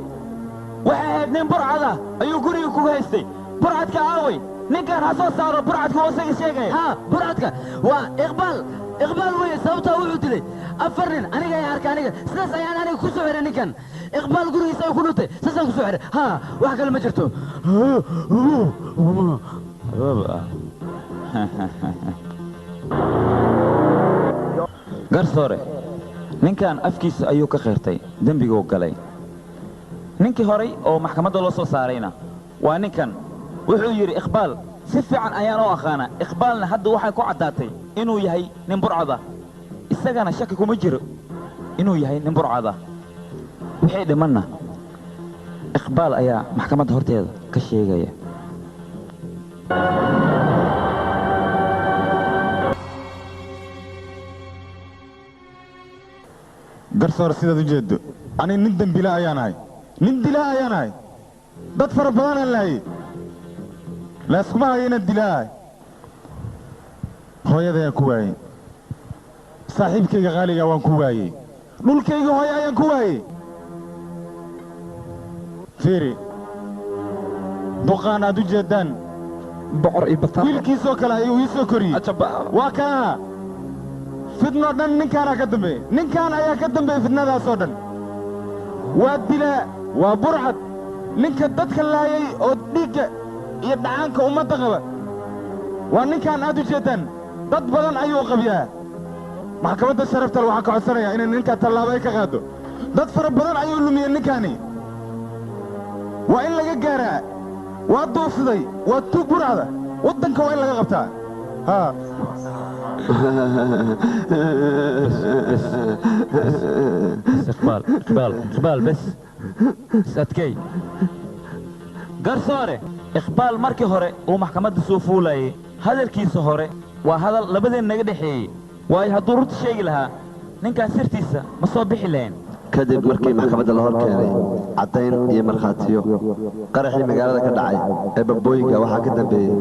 waxay ahayd nin burcada ayuu guriga kugu haystay burcadka aaway ninkan ha soo saaro burcadka oo isaga sheegaya ها برعتك وإقبال إقبال وين سببته وحدلي أفرن أنا جاي أركان أنا سلاس أنا كسوعر نكان إقبال قولي يسوي كنوته سلاس كسوعر ها واحد كلمة جرته garsoore ninkan afkiisa ayuu ka qeyrtay dembiguu galay ninkii horay oo maxkamadda loo soo saarayna waa ninkan wuxuu yidhi iqbaal si fiican ayaan u aqaanaa iqbaalna hadda waxay ku caddaatay inuu yahay nin burcada isagana shaki kuma jiro inuu yahay nin burcada wixii dhimanna iqbaal ayaa maxkamadda horteeda ka sheegaya garsoore sidaad u jeedo ani nin dembila ayaan ahay nin dilaa ayaan ahay dad fara badanaan laayey laaskuma hayo inaan dilaa ahay hooyada ayaan ku waayey saaxiibkayga qaaligaa waan ku waayey dhulkayga hooye ayaan ku waayey fiiri duqaan aad u jeeddaan boqor iyo bataan wiilkiisoo kale ayuu ii soo koriyey waa kana fidnoo dhan ninkaanaa ka dambeeye ninkaan ayaa ka dambeeyey fidnadaasoo dhan waa dilaa waa burcad ninka dadka laayay oo dhiigga iyo dhacaanka ummadda qaba waa ninkaan aad u jeeddaan dad badan ayuu qabiyaa maxkamadda sharaftal waxaan ka codsanayaa inay ninkaa tallaabo ay ka qaaddo dad fara badan ayuu lumiyey ninkaani waa in laga gaaraa waa duufsaday waa tuug burcada waddanka waa in laga qabtaa haa iqbaal bes isadkey garsoore iqbaal markii hore uu maxkamadda soo fuulayay hadalkiisa hore waa hadal labadeen naga dhexeeyey waayo hadduu runta sheegi lahaa ninkaas sirtiisa ma soo bixi lahayn kadib markii maxkamadda la hor keenay caddayn iyo markhaatiyo qaraxii magaalada ka dhacay ee babooyinka waxaa ka dambeeyey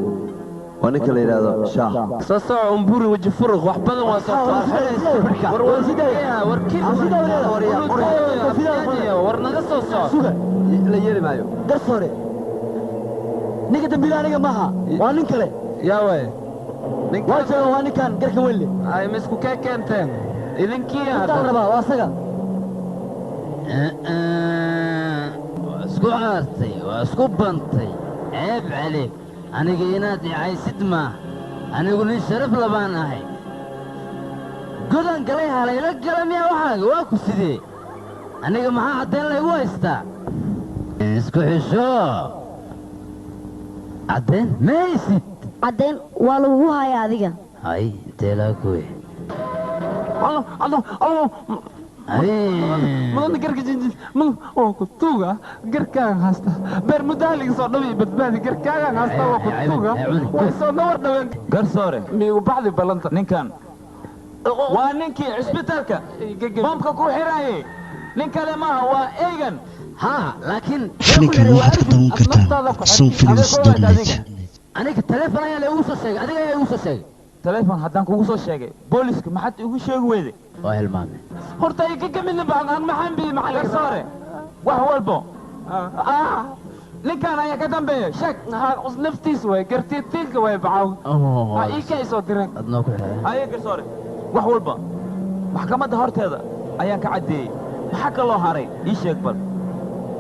waa ninka la yidhaahdo shaah soo soco umburi weji furuq wax badan waa soo war naga soo soco la yeeli maayo garsoore ninka dambiila aniga maaha waa nin kale yaa waay waa jooga waa ninkan garka welle ay ma isku kee keenteen idinkii intaan rabaa waa asaga waa isku caartay waa isku bantay ceeb cali aniga inaad icaysid maa anigu nin sharaf labaan ahay godan galay halayla gala miyaa waxaaga waa ku sidee aniga maxaa caddayn laygu haystaa isku xisho caddayn ma haysid caddayn waa lagugu haya adiga hay intee laa kuwe مدن قرك جنجي من أو كتوغا قركان هاستا برمدالي صار نبي بدبادي قركان هاستا وكتوغا ويصير نور دوين garsoore ميو بعد بلنتا ninkan waa ninkii cisbitaalka boomka ku xiraayey nin kale maaha waa eegan ها لكن filimkan waxaad ka daawan kartaan sonfilms.net aniga taleefon ayaa lagu soo sheegay adiga ayaa igu soo sheegay taleefon haddaan kugu soo sheegay booliska maxaad igu sheegi weyday waa hilmaamay horta ay ka kamidna baan maxaan bi maxaa garsoore wax walbo ninkan ayaa ka dambeeya sheeg naftiis way gartiitiinka way bacaw ii ka soo direen adnoo ku xiray haye garsoore wax walba maxkamadda horteeda ayaan ka caddeeyey maxaa kaloo haray ii sheeg bal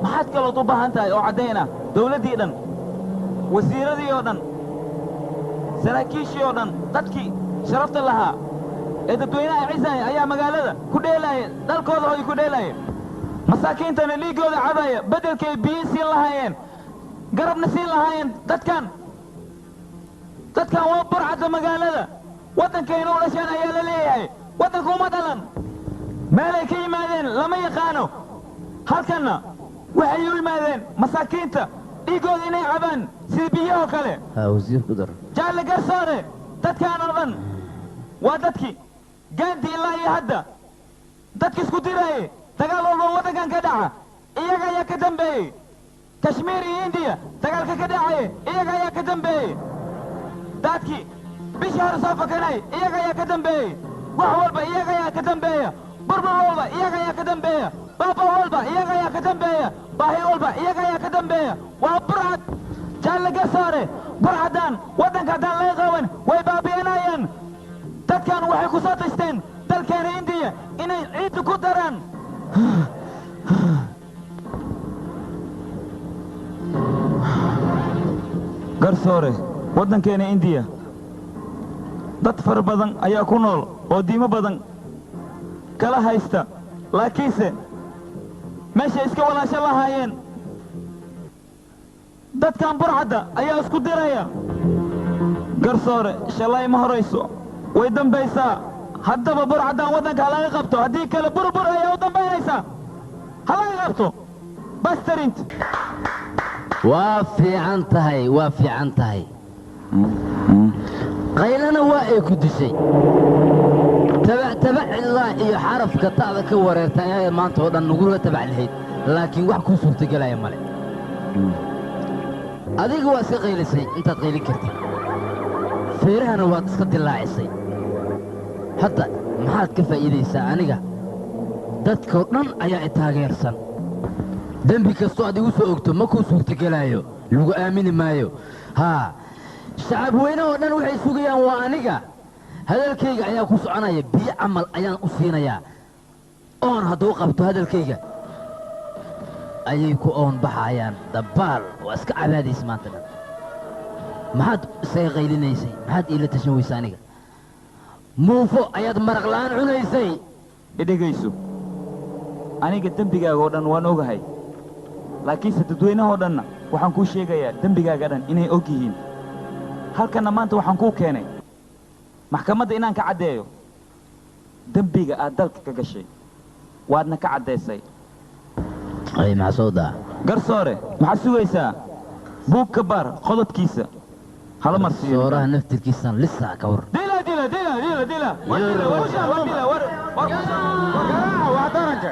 maxaad kalood u baahan tahay oo caddayna dawladdii dhan wasiiradii oo dhan saraakiishii oo dhan dadkii sharafta lahaa ee dadweynaha cisaaya ayaa magaalada ku dheelaaya dalkooda hoy ku dheelaayeen masaakiintana dhiiggooda cabaya beddelkay biyo siin lahaayeen garabna siin lahaayeen dadkan dadkan waa burcadda magaalada waddankayna u dhasheen ayaa la leeyahay waddanka uma dhalan meelay ka yimaadeen lama yaqaano halkanna waxay u yimaadeen masaakiinta dhiiggooda inay cabaan sida biyahoo kale wasiirku dar jaalle garsoore dadkaan oo dhan waa dadkii gaandi ilaa iyo hadda dadki isku diraaye dagaal walba waddankan ka dhaca iyaga ayaa ka dambeeyey kashmiir iyo indiya dagaalka ka dhacaye iyaga ayaa ka dambeeyey daadkii bishii hore soo fakanay iyaga ayaa ka dambeeyey wax walba iyaga ayaa ka dambeeya burbur walba iyaga ayaa ka dambeeya baaba walba iyaga ayaa ka dambeeya baahi walba iyaga ayaa ka dambeeya waa burcad jaalle garsoore burcaddaan waddanka haddaan laga qaban way baabi'inayaan dadkan waxay ku soo tashteen dalkeena indiya inay ciidda ku daraan garsoore waddankeena indiya dad fara badan ayaa ku nool oo diimo badan kala haysta laakiinse meeshay iska walaasho lahaayeen dadkan burcadda ayaa isku diraya garsoore shalay ma horayso way dambaysaa haddaba burcaddan waddanka halaga qabto haddii kale burbur ayaa u dambaynaysaa halaga qabto bastarint waa fiican tahay waa fiican tahay qaylana waa ay ku dishay tabac ilaa iyo xarafka ta'da ka wareerta inaad maanta oo dhan nagula tabac lahayd laakiin wax kuu suurtagelaya male adiga waa iska qaylisay intaad qaylin kartid feerahana waad iska dillaacisay hadda maxaad ka faa'iidaysaa aniga dadkoo dhan ayaa i taageersan dembi kastoo aad igu soo ogto ma kuu suurtagelaayo lagu aamini maayo haa shacab weynahoo dhan waxay sugayaan waa aniga hadalkayga ayaa ku soconaya biyo camal ayaan u siinayaa oon hadduu qabto hadalkayga ayay ku oon baxayaan dabbaal waa iska cabaadaysa maanta dhan maxaad isaga qaylinaysay maxaad iila tashan weysa aniga muufo ayaad maraq la'aan cunaysay idhegayso aniga dembigaaga oo dhan waan ogahay laakiinse dadweynahoo dhanna waxaan kuu sheegayaa dembigaaga dhan inay og yihiin halkanna maanta waxaan kuu keenay maxkamadda inaan ka caddeeyo dembiga aad dalka ka gashay waadna ka caddaysay ay maxsuuda garsoore maxaad sugaysaa buug ka baar qodobkiisa hala marsiiyo sooraha naftirkiisan lisaa ka war dila waa daranka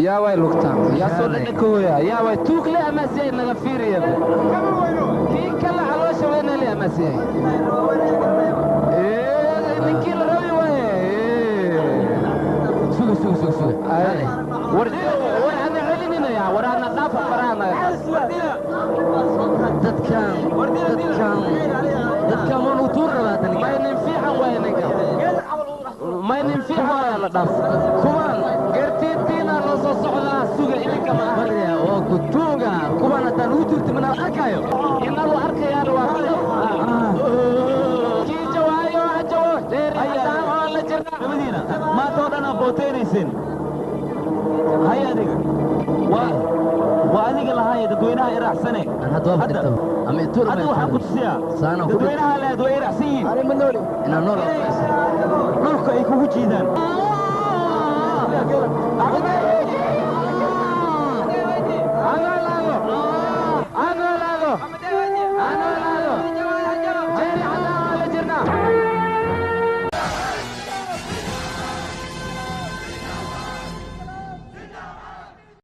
yaa way lugtaan yaa soo dhaqakooya yaa way tuug le amaasiyay naga fiiriya kii kala caloosha weyna le amaasiyay ninkii la rabi waaye suga war ana celinaya war ana dhaafa faraana dadkan waan u tuur rabaa maynin fiican waaye ninka maynin fiican waaye la dhaaf kuwan gartiitiina loo soo socdaa suga idinka ma ahariya waa ku tuuga kuwan haddaan ugu jirti mana arkayo inagu arkayaan waa kii jawaayo jawo dheeri haddaan oo la jirna gabadiina maanta oo dhan aad booteynaysin hay adiga waa adiga lahaaya dadweynaha iraacsane hadda waxaan ku tusiyaa dadweynaha leed way iraacsan yihiin dhulka ay kugu jiidaan Ano lago!